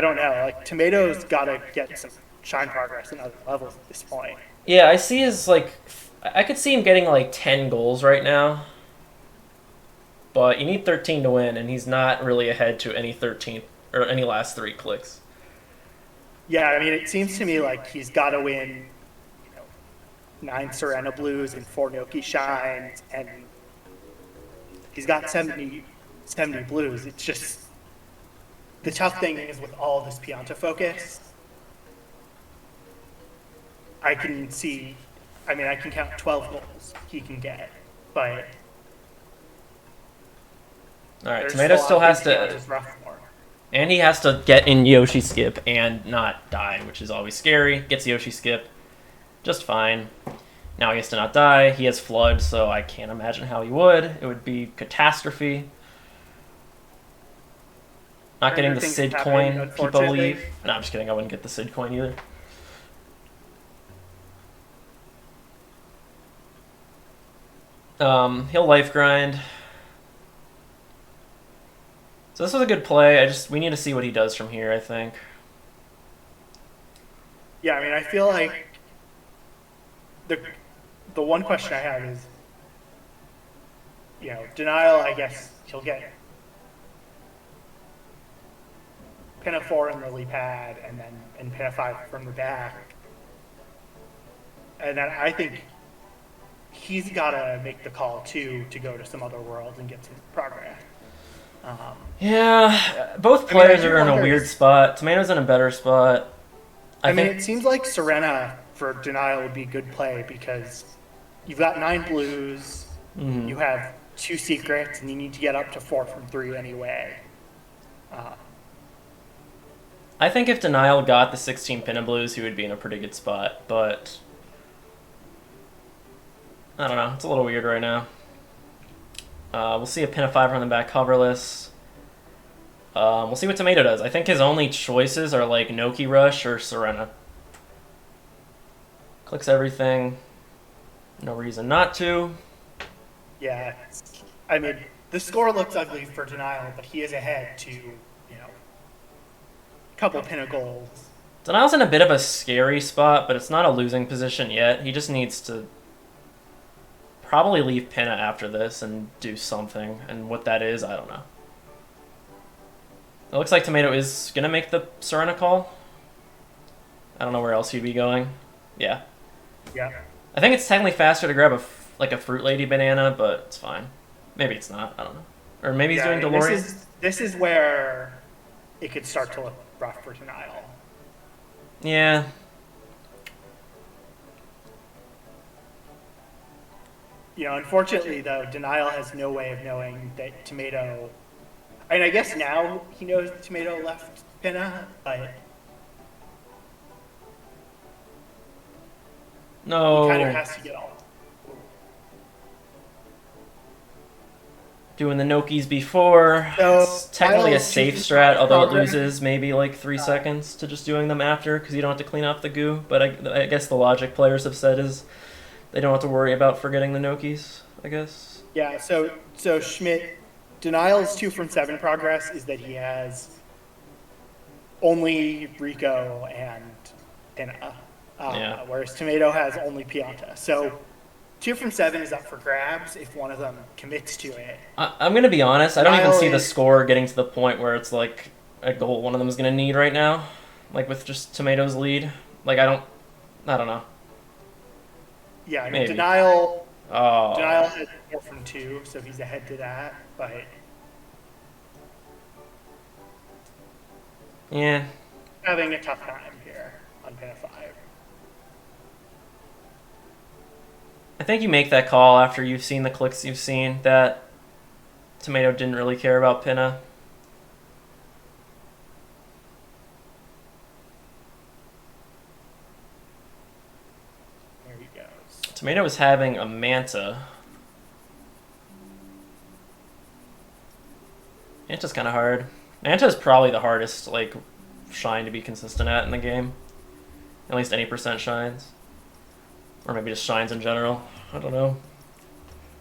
don't know. Like, Tomato's got to get some shine progress in other levels at this point. yeah, I see his like. I could see him getting like 10 goals right now. But you need 13 to win, and he's not really ahead to any 13th or any last 3 clicks. Yeah, I mean, it seems to me like he's got to win, 9 Serena Blues and 4 Noki Shines, and he's got 70 Blues. It's just the tough thing is with all this Pianta focus, I can see. I mean, I can count 12 goals he can get, but. All right, Tomato still has to, and he has to get in Yoshi skip and not die, which is always scary. Gets Yoshi skip, just fine. Now he has to not die. He has flood, so I can't imagine how he would. It would be catastrophe. Not getting the Sid coin, people leave. No, I'm just kidding. I wouldn't get the Sid coin either. He'll life grind. So this was a good play. We need to see what he does from here, I think. Yeah, I mean, I feel like the one question I have is, denial. I guess he'll get pin a 4 in the lily pad, and pin a 5 from the back, and then I think he's got to make the call too to go to some other world and get some progress. Yeah, both players are in a weird spot. Tomato's in a better spot. I mean, it seems like Serena for denial would be a good play because you've got 9 blues, you have 2 secrets, and you need to get up to 4 from 3 anyway. I think if denial got the 16 pin of blues, he would be in a pretty good spot, but I don't know. It's a little weird right now. We'll see a pin of 5 on the back coverless. We'll see what Tomato does. I think his only choices are like Noki Rush or Serena. Clicks everything. No reason not to. Yeah. I mean, the score looks ugly for denial, but he is ahead to, a couple pin of goals. Denial's in a bit of a scary spot, but it's not a losing position yet. He just needs to probably leave Pinna after this and do something. And what that is, I don't know. It looks like Tomato is going to make the Serena call. I don't know where else he'd be going. Yeah. Yeah. I think it's technically faster to grab a Fruit Lady banana, but it's fine. Maybe it's not. I don't know. Or maybe he's doing DeLorean. This is where it could start to look rough for denial. Yeah. Unfortunately, though, denial has no way of knowing that Tomato I mean, I guess now he knows Tomato left Pinna, but he kind of No. has to get all. Doing the Nokis before. So It's technically a Niall's safe 2 from 5 strat, although it progress. loses maybe like 3 seconds to just doing them after because you don't have to clean up the goo. But I guess the logic players have said is they don't have to worry about forgetting the Nokis, I guess. Yeah, so Schmidt, Denial's 2 from 7 progress is that he has only Rico and Pinna, Yeah. whereas Tomato has only Pianta. So 2 from 7 is up for grabs if one of them commits to it. I'm going to be honest, I don't even Denial see the is- score getting to the point where it's like a goal one of them is going to need right now. Like with just Tomato's lead. Like I don't know. Yeah, I mean, Maybe. Denial Oh. has 4 from 2, so he's ahead to that, but Yeah. having a tough time here on Pinna 5. I think you make that call after you've seen the clicks you've seen that Tomato didn't really care about Pinna. There he goes. Tomato is having a Manta. Manta's kind of hard. Manta is probably the hardest like shine to be consistent at in the game. At least any percent shines. Or maybe just shines in general. I don't know.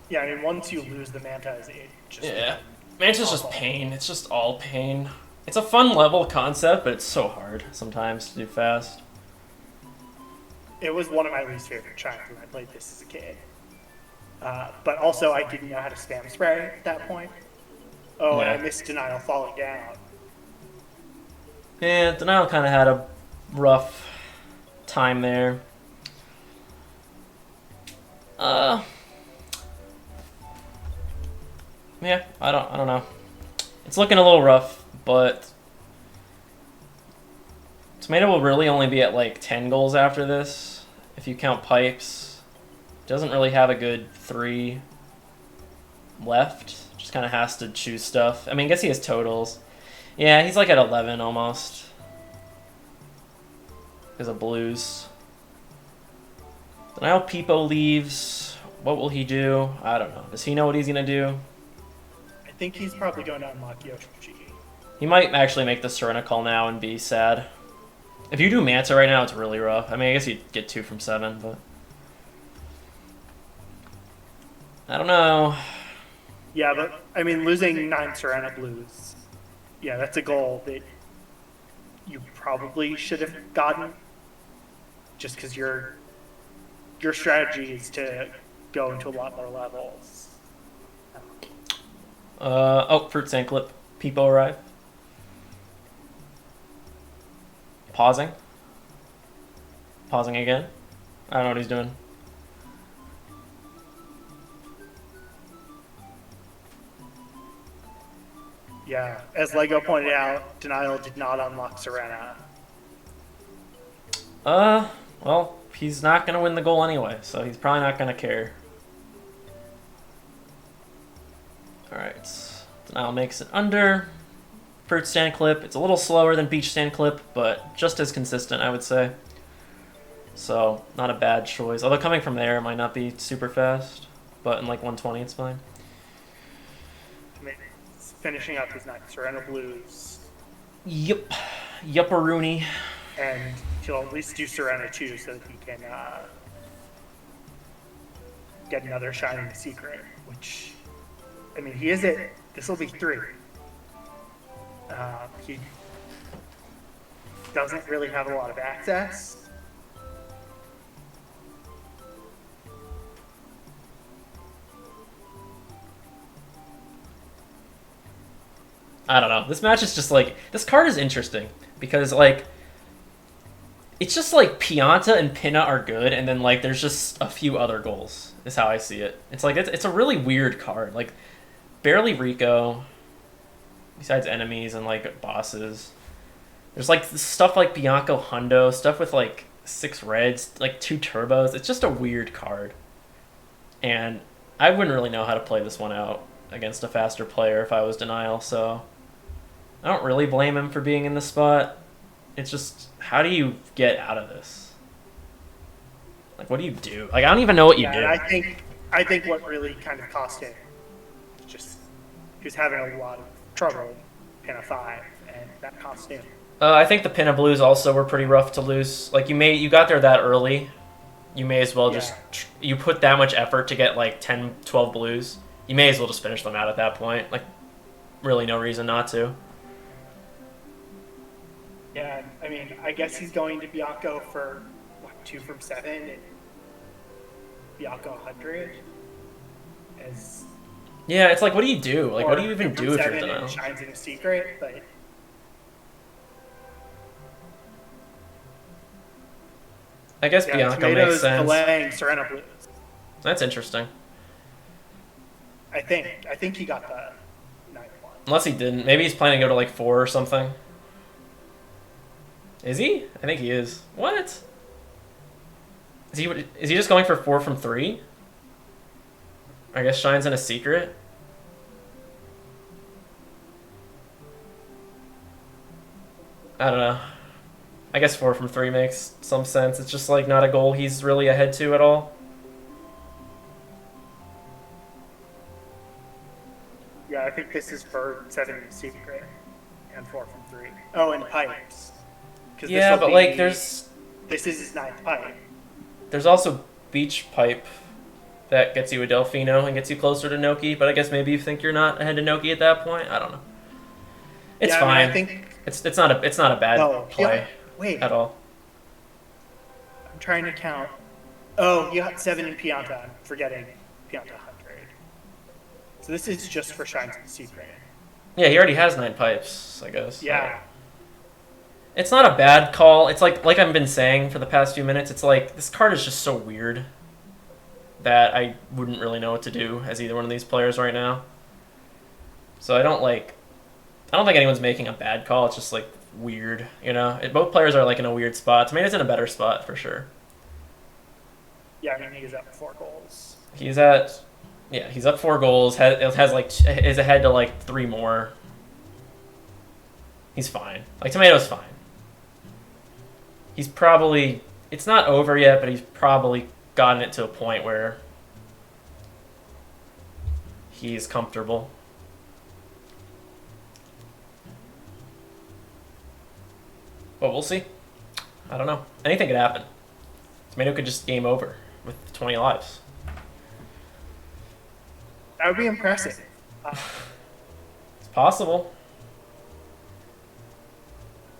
Yeah, I mean, once you lose the Mantas, it just Yeah. Manta's just pain. It's just all pain. It's a fun level concept, but it's so hard sometimes to do fast. It was one of my least favorite shines when I played this as a kid. But also, I didn't know how to spam spray at that point. Oh, and I Yeah. missed Denial falling down. Yeah, Denial kind of had a rough time there. Yeah, I don't know. It's looking a little rough, but Tomato will really only be at like 10 goals after this if you count pipes. Doesn't really have a good 3 left. Just kind of has to choose stuff. I mean, I guess he has totals. Yeah, he's like at 11 almost. Because of blues. Now Peepo leaves. What will he do? I don't know. Does he know what he's going to do? I think he's probably going to unlock Yoshi. He might actually make the Serena call now and be sad. If you do Manta right now, it's really rough. I mean, I guess you'd get 2 from 7, but... I don't know. Yeah, but, I mean, losing 9 Serena Blues, yeah, that's a goal that you probably should have gotten just because your strategy is to go into a lot more levels. Oh, Fruit Sand Clip. Peepo arrive. Pausing. Pausing again. I don't know what he's doing. Yeah, as Lego pointed out, Denial did not unlock Serena. Well, he's not going to win the goal anyway, so he's probably not going to care. Alright, Denial makes it under. Fruit Stand Clip. It's a little slower than Beach Stand Clip, but just as consistent, I would say. So, not a bad choice. Although coming from there, it might not be super fast, but in like 120, it's fine. I mean, he's finishing up his 9 Serena Blues, Yup. Yupperoonie. and he'll at least do Serena too so that he can get another shine in the secret, which, I mean, he is it. This will be 3. He doesn't really have a lot of access. I don't know. This match is just like... This card is interesting because, like... It's just like Pianta and Pinna are good, and then like there's just a few other goals, is how I see it. It's like, it's a really weird card. Like, barely Rico, besides enemies and like bosses. There's like stuff like Bianco Hundo, stuff with like 6 reds, like 2 turbos. It's just a weird card. And I wouldn't really know how to play this one out against a faster player if I was Denial, so I don't really blame him for being in this spot. It's just, how do you get out of this? Like, what do you do? Like, I don't even know what you do. And I think what really kind of cost him is just he was having a lot of trouble in a 5, and that cost him. I think the Pinna Blues also were pretty rough to lose. Like, you got there that early. You may as well just... You put that much effort to get, like, 10, 12 blues. You may as well just finish them out at that point. Like, really no reason not to. Yeah, I mean, I guess he's going to Bianco for, 2 from 7, and Bianco 100. Yeah, it's like, what do you do? Like, what do you even do if you're denial? Shines in a secret, but... I guess Bianco makes sense. Delaying Serena Blues. That's interesting. I think he got the 9-1. Unless he didn't. Maybe he's planning to go to, like, 4 or something. Is he? I think he is. What? Is he just going for 4 from 3? I guess Shines in a secret? I don't know. I guess 4 from 3 makes some sense. It's just like not a goal he's really ahead to at all. Yeah, I think this is for 7 in secret and 4 from 3. Oh, and pipes. Yeah, but like this is his 9th pipe. There's also beach pipe that gets you a Delfino and gets you closer to Noki, but I guess maybe you think you're not ahead to Noki at that point. I don't know. It's fine. I think it's not a bad play at all. I'm trying to count. Oh, you got 7 in Pianta. I'm forgetting Pianta 100. So this is just for Shines in Secret. Yeah, he already has 9 pipes, I guess. Yeah. It's not a bad call. It's like I've been saying for the past few minutes, it's like this card is just so weird that I wouldn't really know what to do as either one of these players right now. So I don't think anyone's making a bad call. It's just like weird, you know? Both players are like in a weird spot. Tomato's in a better spot for sure. Yeah, I mean, he's up 4 goals. He's up 4 goals. Is ahead to like 3 more. He's fine. Like, Tomato's fine. He's probably... It's not over yet, but he's probably gotten it to a point where he's comfortable. But we'll see. I don't know. Anything could happen. Tomato could just game over with 20 lives. That would be impressive. It's possible.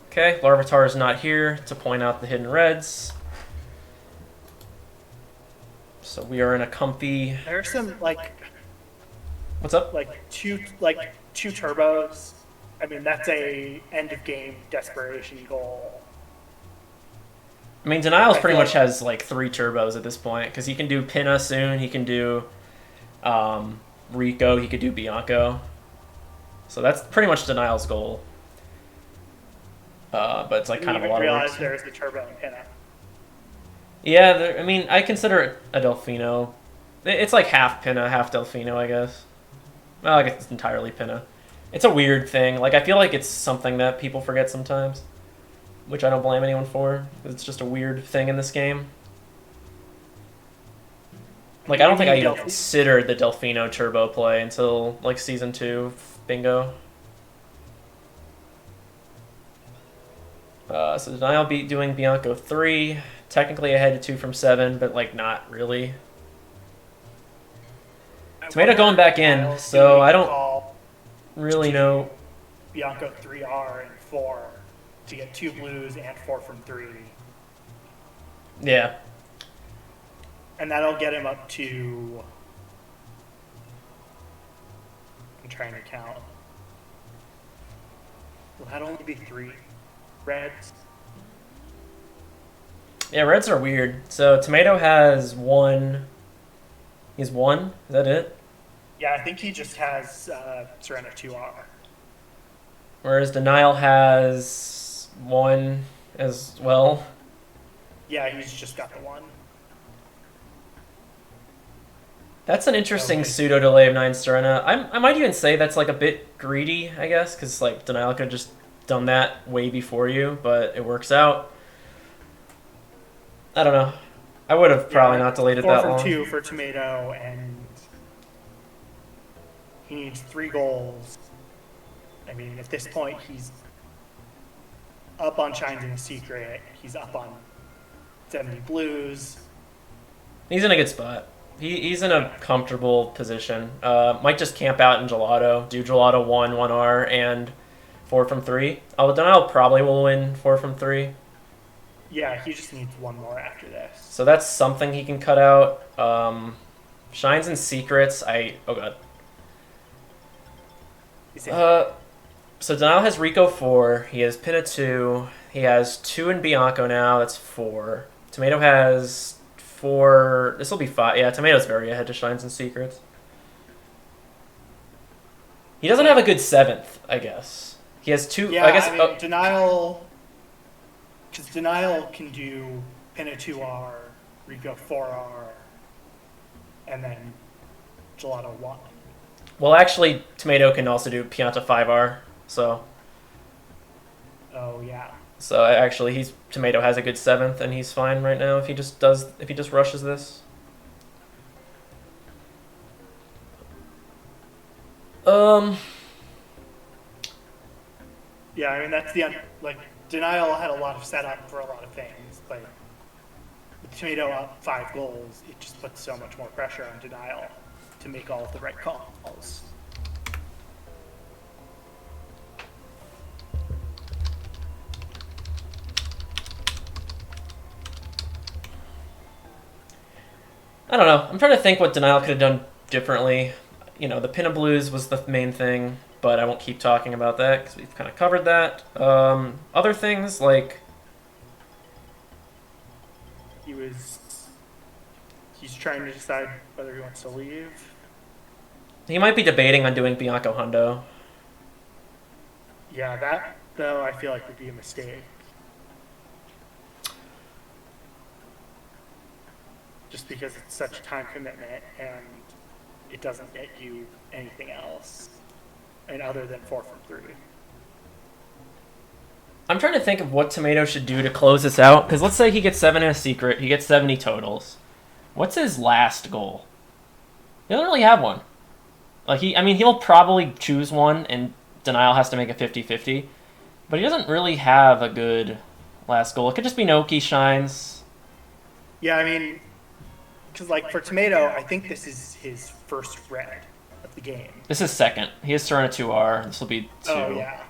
Okay, Larvitar is not here to point out the hidden reds. So we are in a comfy... There's some, like... What's up? Two turbos. I mean, that's a end-of-game desperation goal. I mean, Denials pretty much has, like, 3 turbos at this point, because he can do Pinna soon, he can do Rico, he could do Bianco. So that's pretty much Denial's goal. But it's like kind of a lot of work. I didn't realize there's the turbo in Pinna. Yeah, I mean, I consider it a Delfino. It's like half Pinna, half Delfino, I guess. Well, I guess it's entirely Pinna. It's a weird thing. Like, I feel like it's something that people forget sometimes, which I don't blame anyone for. It's just a weird thing in this game. Like, I don't think I even considered the Delfino turbo play until, like, Season 2 Bingo. So Denial doing Bianco 3, technically ahead to 2 from 7, but like not really. Tomato going back in, so I don't really know. Bianco 3R and 4 to get 2 blues and 4 from 3. Yeah. And that'll get him up to... I'm trying to count. Will that only be 3 reds? Yeah, reds are weird. So Tomato has 1. He's 1? Is that it? Yeah, I think he just has Serena 2R. Whereas Denial has 1 as well. Yeah, he's just got the 1. That's an interesting pseudo delay of 9 Serena. I might even say that's like a bit greedy, I guess, because like Denial could have just done that way before you, but it works out. I don't know. I would have probably not delayed it four that from long. 2 for Tomato, and he needs 3 goals. I mean, at this point, he's up on Shines in a Secret. He's up on 70 Blues. He's in a good spot. He's in a comfortable position. Might just camp out in Gelato, do Gelato 1R, and 4 from 3. Although Denial probably will win 4 from 3. Yeah, he just needs 1 more after this. So that's something he can cut out. Shines and Secrets, oh god. So Denial has Rico 4, he has Pinna 2, he has 2 in Bianco now, that's 4. Tomato has 4, this will be 5. Yeah, Tomato's very ahead to Shines and Secrets. He doesn't have a good 7th, I guess. He has 2, Yeah, I guess. I mean, Denial, because Denial can do Pinna 2R, Rico 4R, and then Gelato 1. Well, actually, Tomato can also do Pianta 5R, so. Oh, yeah. So actually, Tomato has a good 7th, and he's fine right now if he just rushes this. Yeah, I mean, that's Denial had a lot of setup for a lot of things, but with Tomato up 5 goals, it just puts so much more pressure on Denial to make all of the right calls. I don't know. I'm trying to think what Denial could have done differently. You know, the Pin of Blues was the main thing, but I won't keep talking about that because we've kind of covered that. Other things like he's trying to decide whether he wants to leave. he might be debating on doing Bianco Hundo. Yeah, that though I feel like would be a mistake. Just because it's such a time commitment and it doesn't get you anything else, and other than 4 from 3. I'm trying to think of what Tomato should do to close this out, because let's say he gets 7 in a secret, he gets 70 totals. What's his last goal? He doesn't really have one. Like he'll probably choose one, and Denial has to make a 50-50, but he doesn't really have a good last goal. It could just be Noki Shines. Yeah, I mean, because like for Tomato, I think this is his first red of the game. This is second. He has to run a 2R. This will be 2. Oh yeah.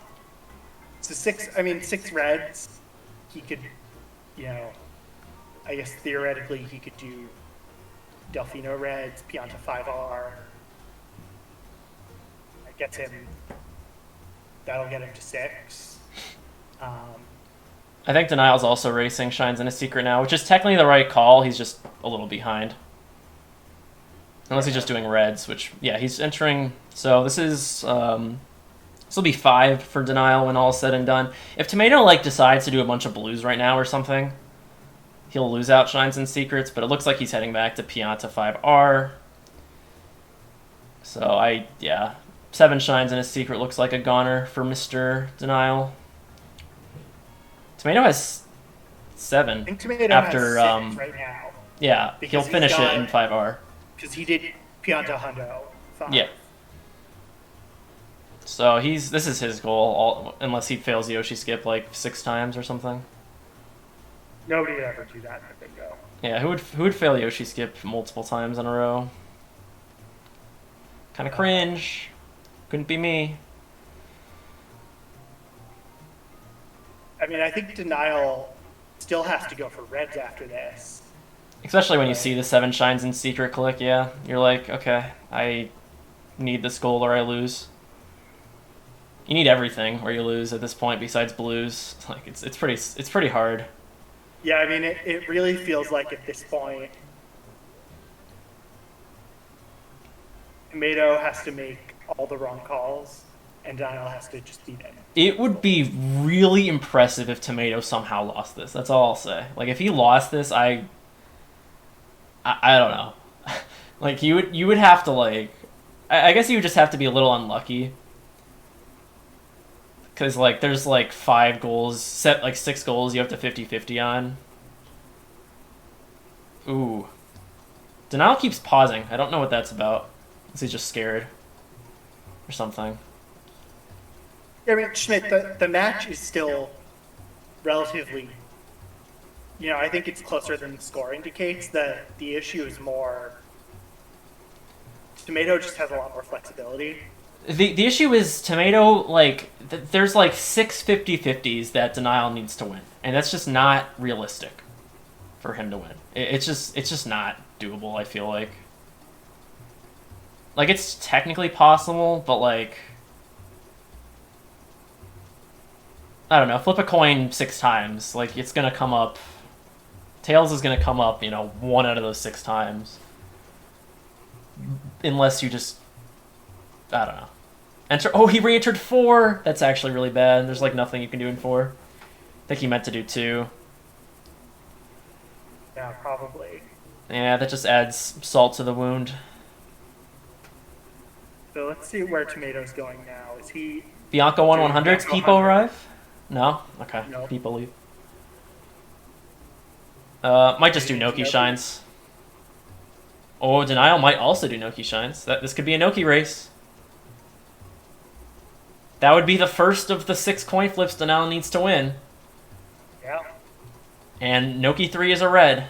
So 6 reds. He could, I guess theoretically he could do Delfino reds, Pianta 5R. That'll get him to 6. I think Denial's also racing Shines in a secret now, which is technically the right call. He's just a little behind. Unless he's just doing reds, which, yeah, he's entering. So this will be 5 for Denial when all is said and done. If Tomato, decides to do a bunch of blues right now or something, he'll lose out Shines and Secrets, but it looks like he's heading back to Pianta 5R. So 7 Shines in a Secret looks like a goner for Mr. Denial. Tomato has 7. I think Tomato after, has 6 right now. Yeah, he'll finish it in 5R. Because he did Pianta Hundo 5. Yeah. So this is his goal, unless he fails Yoshi Skip 6 times or something. Nobody would ever do that in a bingo. Yeah, who would fail Yoshi Skip multiple times in a row? Kind of cringe. Couldn't be me. I mean, I think Denial still has to go for reds after this. Especially when you see the 7 Shines in Secret click, yeah. You're like, okay, I need this goal or I lose. You need everything or you lose at this point besides blues. It's pretty hard. Yeah, I mean, it really feels like at this point, Tomato has to make all the wrong calls, and Denial has to just beat him. It would be really impressive if Tomato somehow lost this. That's all I'll say. If he lost this, I don't know. you would have to I guess you would just have to be a little unlucky. Because, like, there's, like, 5 goals, set, like, 6 goals you have to 50-50 on. Ooh. Denial keeps pausing. I don't know what that's about. Is he just scared? Or something. I mean, Schmidt, the match is still relatively, I think it's closer than the score indicates. The issue is more, Tomato just has a lot more flexibility. The issue is Tomato, like, there's like 6 50-50s that Denial needs to win. And that's just not realistic for him to win. It's just not doable, I feel like. Like, it's technically possible, but, like, I don't know, flip a coin 6 times. Like, it's gonna come up. Tails is gonna come up, 1 out of those 6 times. Unless you just, I don't know. Enter. Oh, he re-entered 4. That's actually really bad. There's like nothing you can do in 4. I think he meant to do 2. Yeah, probably. Yeah, that just adds salt to the wound. So let's see where Tomato's going now. Is he Bianca won 100s. People arrive? No? Okay. Nope. People leave. Might just do Noki shines. Oh, Denial might also do Noki shines. This could be a Noki race. That would be the first of the 6 coin flips Denial needs to win. Yeah. And Noki 3 is a red.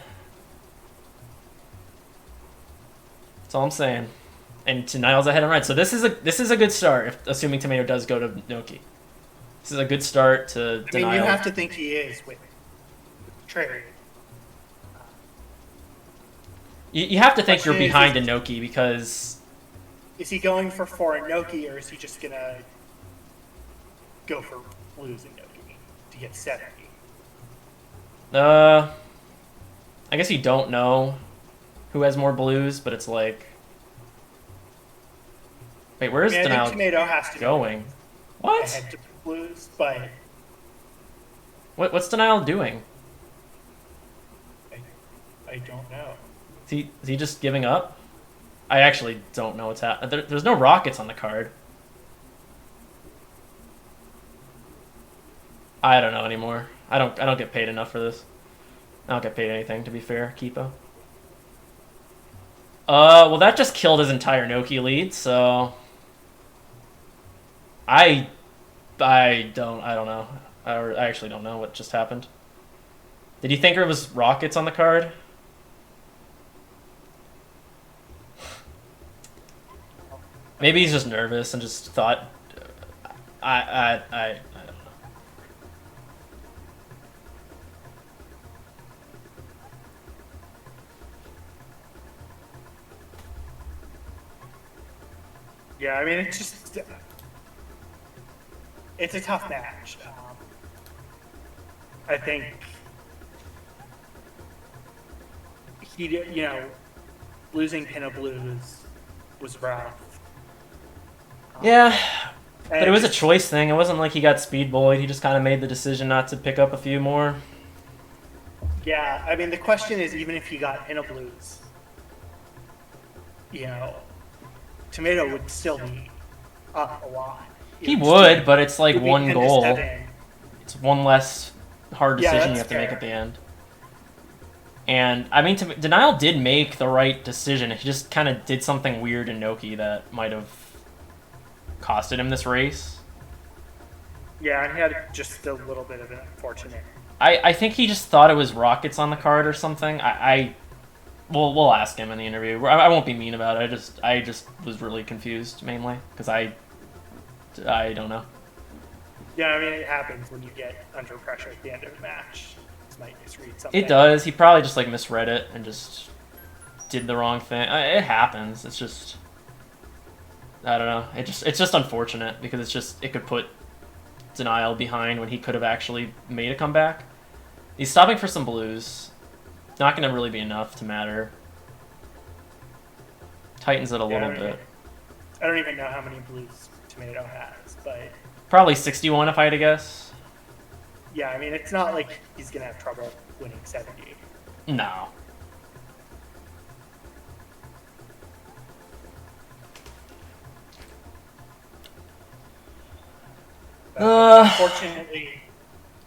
That's all I'm saying. And Denial's ahead on red. So this is a good start, assuming Tomato does go to Noki. This is a good start to Denial. I mean, you have to think he is with trade. You have to think you're behind Inoki because... Is he going for 4 Inoki, or is he just going to go for blues Inoki to get 70? I guess you don't know who has more blues, but it's like... Wait, where is Denial Tomato has to going? What? Ahead to blues, but... What's Denial doing? I don't know. Is he just giving up? I actually don't know what's happening. There's no rockets on the card. I don't know anymore. I don't get paid enough for this. I don't get paid anything, to be fair, Kipo. Well, that just killed his entire Noki lead, so... I don't know. I actually don't know what just happened. Did you think there was rockets on the card? Maybe he's just nervous and just thought... I don't know. Yeah, I mean, it's just... It's a tough match. I think... He, losing Pin of Blues was rough. Yeah, but it was a choice thing. It wasn't like he got speed bullied. He just kind of made the decision not to pick up a few more. Yeah, I mean, the question is, even if he got Pin of Blues, Tomato would still be up a lot. He would, but it's like 1 goal. It's 1 less hard decision you have to make at the end. And, I mean, Denial did make the right decision. He just kind of did something weird in Noki that might have costed him this race. Yeah, and he had just a little bit of an unfortunate... I think he just thought it was rockets on the card or something. We'll ask him in the interview. I won't be mean about it. I just was really confused, mainly, because I don't know. Yeah, I mean, it happens when you get under pressure at the end of a match. This might misread something. It does. He probably just, like, misread it and just did the wrong thing. It happens. It's just... I don't know. It's just unfortunate because it could put Denial behind when he could have actually made a comeback. He's stopping for some blues. Not going to really be enough to matter. Tightens it a little bit. I don't even know how many blues Tomato has, but... Probably 61 if I had to guess. Yeah, I mean, it's not like he's going to have trouble winning 70. No. Unfortunately,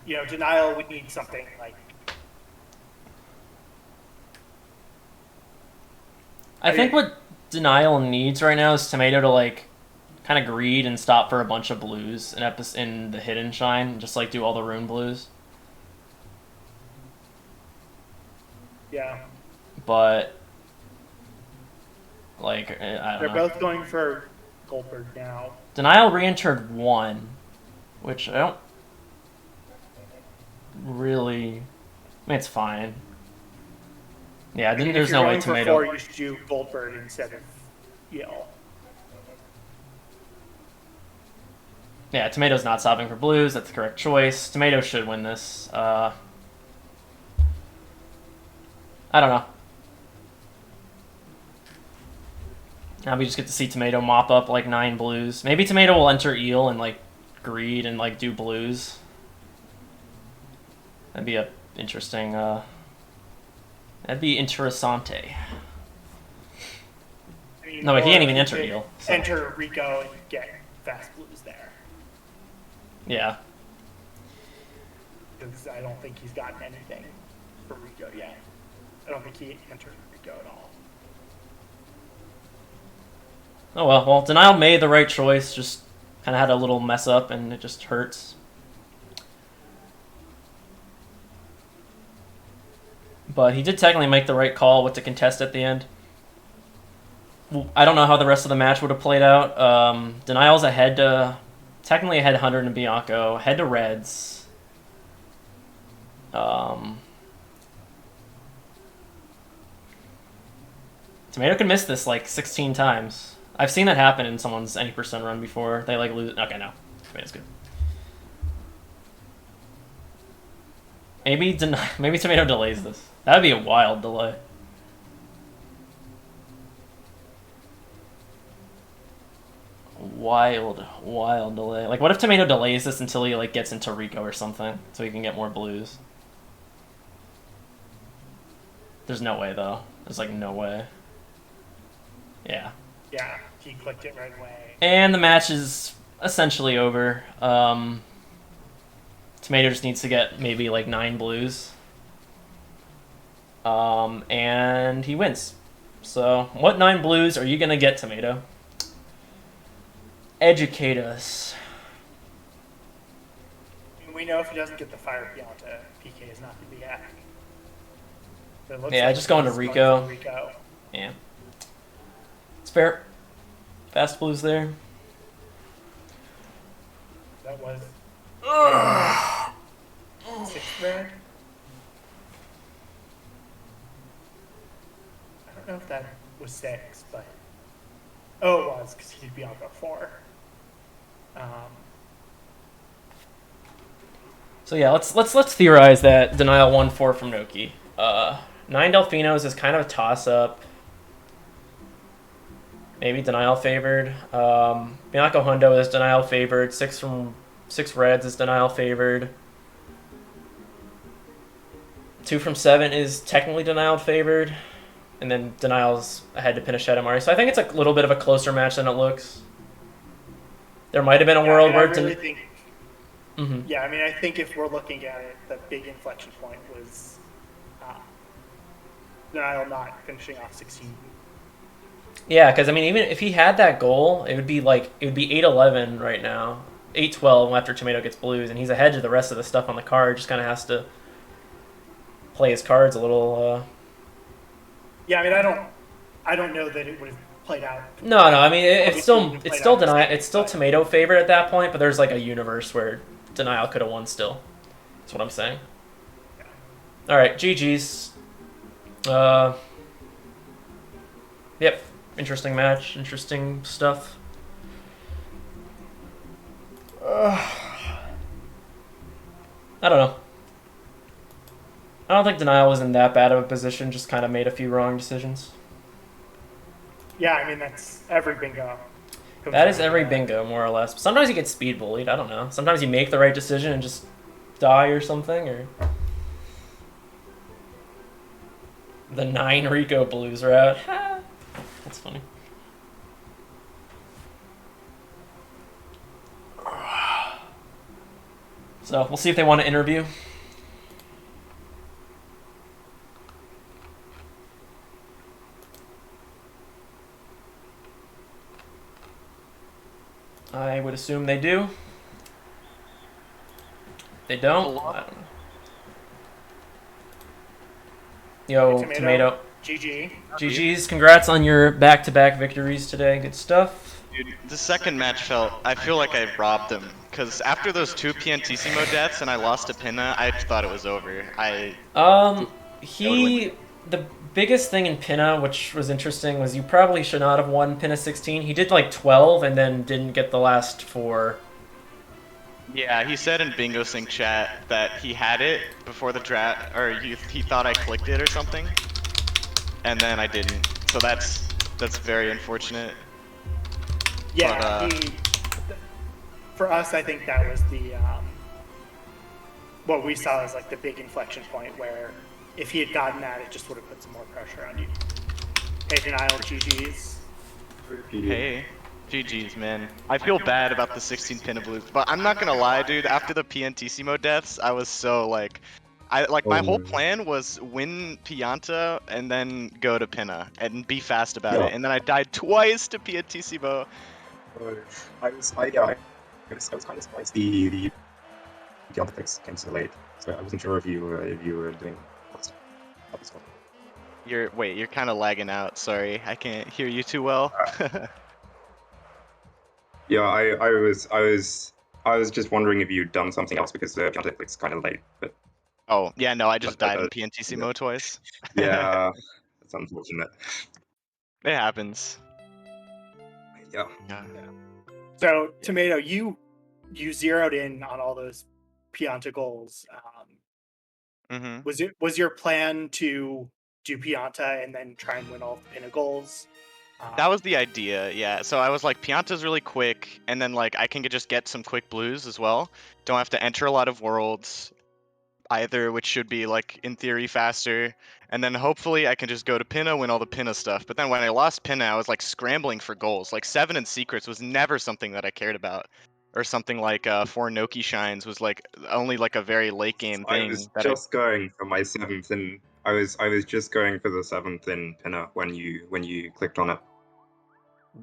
Denial would need something like. I think what Denial needs right now is Tomato to like kind of greed and stop for a bunch of blues in the Hidden Shine, and just like do all the rune blues. Yeah. But like I don't They're know. both going for Goldberg now. Denial re-entered 1, which I don't really. I mean, it's fine. Yeah, then there's no way Tomato. For 4, you should do Goldberg instead of Yell. Yeah, Tomato's not stopping for blues. That's the correct choice. Tomato should win this. I don't know. Now we just get to see Tomato mop up like 9 blues. Maybe Tomato will enter Eel and like greed and like do blues. That'd be a interesting. That'd be interessante. No, but he ain't even enter Eel. So. Enter Rico and get fast blues there. Yeah. Because I don't think he's gotten anything for Rico yet. I don't think he entered Rico at all. Oh well, Denial made the right choice, just kind of had a little mess up and it just hurts. But he did technically make the right call with the contest at the end. I don't know how the rest of the match would have played out. Denial's technically ahead 100 in Bianco, head to Reds. Tomato can miss this like 16 times. I've seen that happen in someone's any % run before. They like lose. Okay, no. Tomato's good. Maybe Tomato delays this. That'd be a wild delay. Wild delay. Like, what if Tomato delays this until he like gets into Rico or something, so he can get more blues? There's no way though. There's like no way. Yeah. Yeah, he clicked it right away. And the match is essentially over. Tomato just needs to get maybe like 9 blues. And he wins. So, what 9 blues are you gonna get, Tomato? Educate us. We know if he doesn't get the Fire Pianta, PK is not going to be happy. Yeah, just going to Rico. Yeah. It's fair. Fast blues there. That was 6 red. I don't know if that was 6, but it was because he'd be on the 4. So yeah, let's theorize that Denial 1-4 from Noki. 9 Delfinos is kind of a toss-up. Maybe Denial favored. Bianco Hundo is Denial favored. 6 Reds is Denial favored. 2 from 7 is technically Denial favored. And then Denial's ahead to finish Edamari. So I think it's a little bit of a closer match than it looks. There might have been a world where... Yeah, I mean, I think if we're looking at it, the big inflection point was Denial not finishing off 16. Yeah, because I mean, even if he had that goal, it would be 8-11 right now, 8-12 after Tomato gets blues, and he's ahead to the rest of the stuff on the card. Just kind of has to play his cards a little. Yeah, I mean, I don't know that it would have played out. No, I mean, it's still Tomato favorite at that point, but there's like a universe where Denial could have won still. That's what I'm saying. Yeah. All right, GG's. Yep, interesting match, interesting stuff. I don't know. I don't think Denial was in that bad of a position, just kind of made a few wrong decisions. Yeah, I mean, that's every bingo. That is every bingo, more or less. Sometimes you get speed bullied, I don't know. Sometimes you make the right decision and just die or something, or... The 9 Rico blues are out. That's funny. So we'll see if they want to interview. I would assume they do. They don't? I don't know. Yo, Tomato. GG. GG's, congrats on your back-to-back victories today. Good stuff. Dude, the second match I feel like I robbed him, because after those 2 Piantissimo deaths and I lost to Pinna, I thought it was over. The biggest thing in Pinna, which was interesting, was you probably should not have won Pinna 16. He did like 12 and then didn't get the last 4. Yeah, he said in Bingo Sync chat that he had it before the draft, or he thought I clicked it or something, and then I didn't. So that's very unfortunate. Yeah, for us, I think that was the what we saw as like the big inflection point where if he had gotten that, it just would have put some more pressure on you. Hey, Denial, GG's. Hey, GG's, man. I feel bad about the 16 Pinna Blues, but I'm not gonna lie, dude. After the Piantissimo deaths, I was so like, my whole plan was win Pianta and then go to Pinna and be fast about it, and then I died twice to Piantissimo. I was kind of surprised the other picks came so late, so I wasn't sure if you were doing that. You're kind of lagging out. Sorry, I can't hear you too well. Yeah, I was just wondering if you'd done something else because the Pianta pick's kind of late. But oh yeah, no, I just died in Piantissimo twice. Yeah, that's unfortunate. It happens. Yeah. So, Tomato, you zeroed in on all those Pianta goals. Was your plan to do Pianta and then try and win all the Pinna goals? That was the idea, yeah. So I was like, Pianta's really quick, and then like I can just get some quick blues as well. Don't have to enter a lot of worlds either, which should be like in theory faster. And then hopefully I can just go to Pinna, win all the Pinna stuff. But then when I lost Pinna, I was like scrambling for goals. Like 7 and Secrets was never something that I cared about. Or something like 4 Noki Shines was like only like a very late game thing. I was just going for my 7th, and I was just going for the 7th in Pinna when you clicked on it.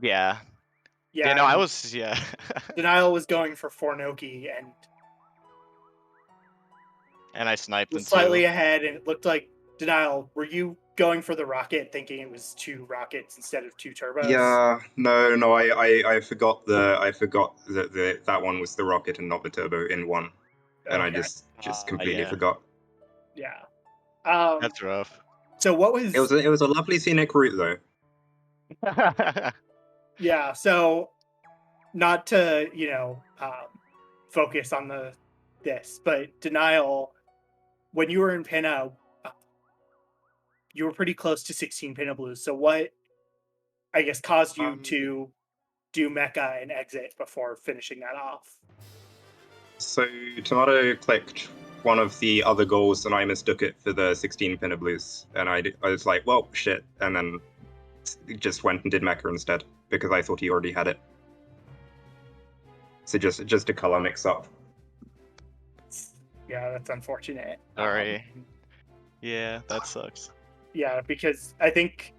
Yeah. Yeah, no, I was, Denial was going for 4 Noki, and I sniped was slightly ahead, and it looked like Denial. Were you going for the rocket, thinking it was 2 rockets instead of 2 turbos? Yeah, no, I forgot that one was the rocket and not the turbo in one, and I just completely forgot. Yeah. That's rough. So what was? It was a lovely scenic route though. Yeah. So, not to focus on this, but Denial, when you were in Pinna, you were pretty close to 16 Pinna Blues. So what, I guess, caused you to do Mecha and exit before finishing that off? So Tomato clicked one of the other goals, and I mistook it for the 16 Pinna Blues, and I was like, well, shit, and then just went and did Mecha instead because I thought he already had it. So just a color mix up. Yeah, that's unfortunate. Sorry. Yeah, that sucks. Yeah, because I think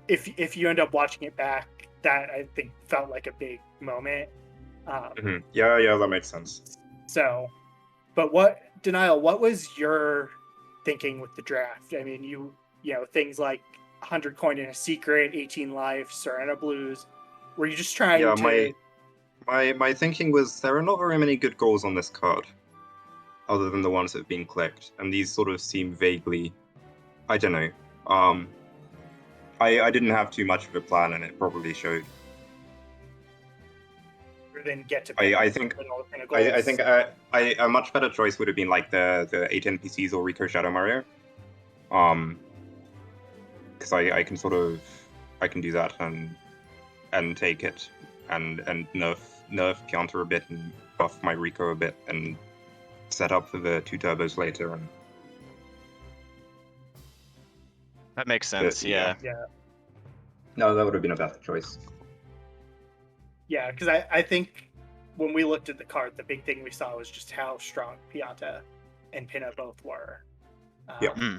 if you end up watching it back, that I think felt like a big moment. Yeah, that makes sense. So, but Denial, what was your thinking with the draft? I mean, you know, things like 100 coin in a secret, 18 life, Serena Blues. Were you just trying to... My thinking was there are not very many good goals on this card, other than the ones that have been clicked, and these sort of seem vaguely, I don't know. I didn't have too much of a plan, and it probably showed. Then get to I think a much better choice would have been like the 8 NPCs or Rico Shadow Mario, because I can do that and take it and nerf Pianta a bit and buff my Rico a bit and set up for the 2 turbos later. And that makes sense. Yeah. No, that would have been a better choice. Yeah, because I think when we looked at the card, the big thing we saw was just how strong Pianta and Pinna both were. Yeah.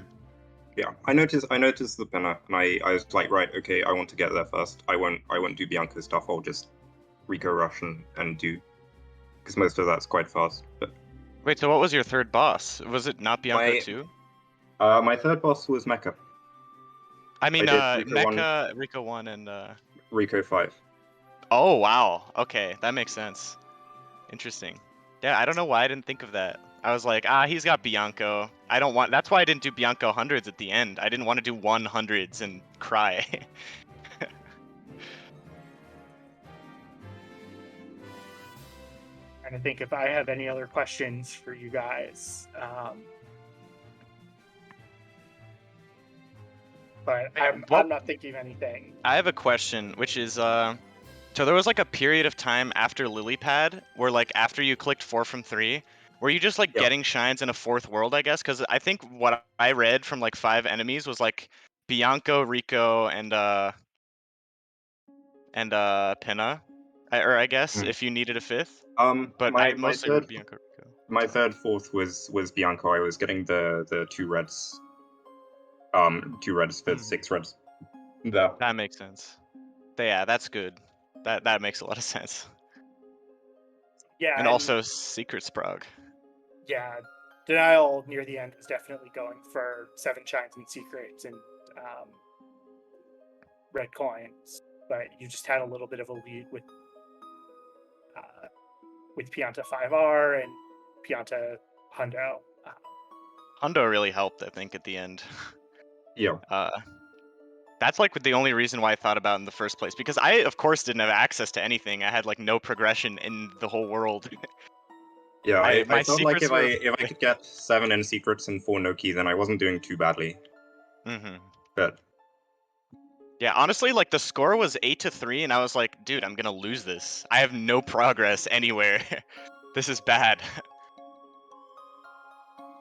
Yeah, I noticed the Pinna, and I was like, right, okay, I want to get there first. I won't do Bianca stuff. I'll just Rico rush and do, because most of that's quite fast. But Wait, so what was your third boss? Was it not Bianco My- too? my third boss was Mecha. I mean, did Rico Mecha, Rico 1, and Rico 5. oh wow, okay, that makes sense. Interesting. Yeah, I don't know why I didn't think of that. I was like, he's got Bianco. I don't want. That's why I didn't do Bianco hundreds at the end. I didn't want to do 100s and cry. And I think if I have any other questions for you guys, but I'm not thinking of anything. I have a question, which is, so there was like a period of time after Lilypad where like after you clicked 4 from 3, were you just like Yeah. getting shines in a fourth world, I guess? Because I think what I read from like 5 enemies was like Bianco, Rico, and Pinna, or I guess if you needed a fifth. But I mostly went Bianco, Rico. My third, fourth was Bianco. I was getting the 2 reds. 2 reds for 6 reds. Yeah. That makes sense. Yeah, that's good. That makes a lot of sense. Yeah, And also Secret Sprog. Yeah, Denial near the end was definitely going for 7 shines and secrets and red coins, but you just had a little bit of a lead with Pianta 5R and Pianta Hundo. Hundo really helped, I think, at the end. Yeah. That's like the only reason why I thought about it in the first place, because I, of course, didn't have access to anything. I had like no progression in the whole world. Yeah, I felt like if were... I could get 7 in secrets and 4 Noki, then I wasn't doing too badly. But yeah, honestly, like the score was 8-3, and I was like, dude, I'm gonna lose this. I have no progress anywhere. This is bad.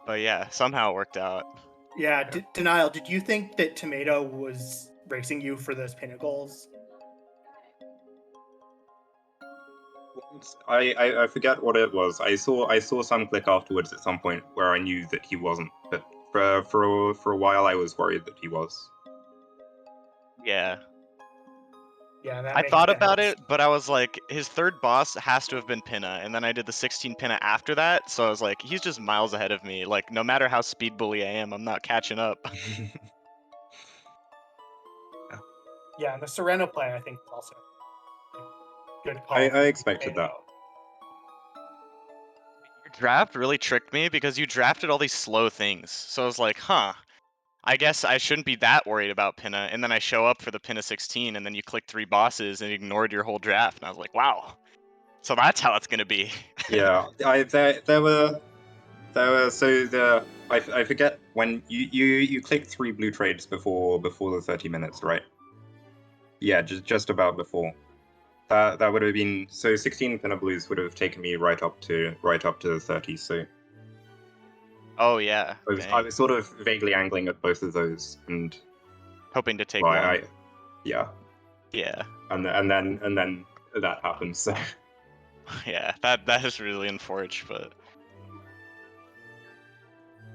But yeah, somehow it worked out. Yeah, Denial, did you think that Tomato was racing you for those pinnacles? I forget what it was. I saw some click afterwards at some point where I knew that he wasn't, but for a while I was worried that he was. Yeah. Yeah, that I makes thought sense. about it, but I was like, his third boss has to have been Pinna, and then I did the 16 Pinna after that, so I was like, he's just miles ahead of me. Like, no matter how speed bully I am, I'm not catching up. Yeah, and the Sereno play, I think, was also good call. I expected that. Your draft really tricked me because you drafted all these slow things. So I was like, huh, I guess I shouldn't be that worried about Pinna. And then I show up for the Pinna 16, and then you click 3 bosses and ignored your whole draft. And I was like, wow. So that's how it's gonna be. Yeah, there were I forget when you clicked 3 blue trades before the 30 minutes, right? Yeah, just about before. That would have been 16 Pinna blues would have taken me right up to the 30. So Oh yeah. I was sort of vaguely angling at both of those and hoping to take one. Yeah. Yeah. And then that happens. So. Yeah, that is really unfortunate, but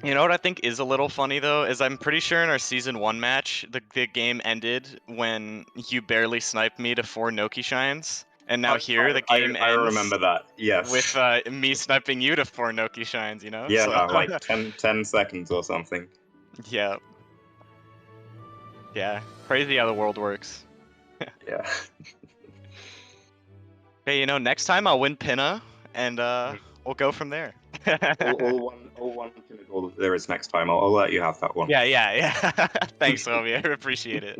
you know what I think is a little funny though is I'm pretty sure in our season 1 match the game ended when you barely sniped me to 4 Noki shines, and now here the game ends. I remember that. Yes. With me sniping you to 4 Noki shines, you know? Yeah, so... like 10 seconds or something. Yeah. Yeah, crazy how the world works. Yeah. Hey, you know, next time I'll win Pinna, and we'll go from there. all one Pinna goal there is next time. I'll let you have that one. Yeah. Thanks, Obi. I appreciate it.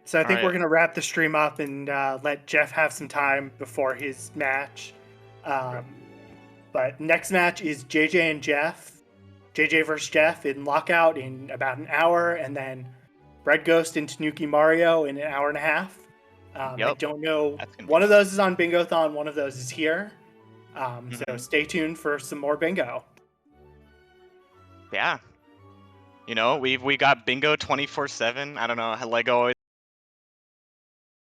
So I think we're going to wrap the stream up and let Jeff have some time before his match. But next match is JJ and Jeff. JJ versus Jeff in Lockout in about an hour, and then Red Ghost and Tanuki Mario in an hour and a half. I don't know. One of those is on Bingo-thon, one of those is here. So stay tuned for some more bingo. Yeah. You know, we got bingo 24/7. I don't know, Lego always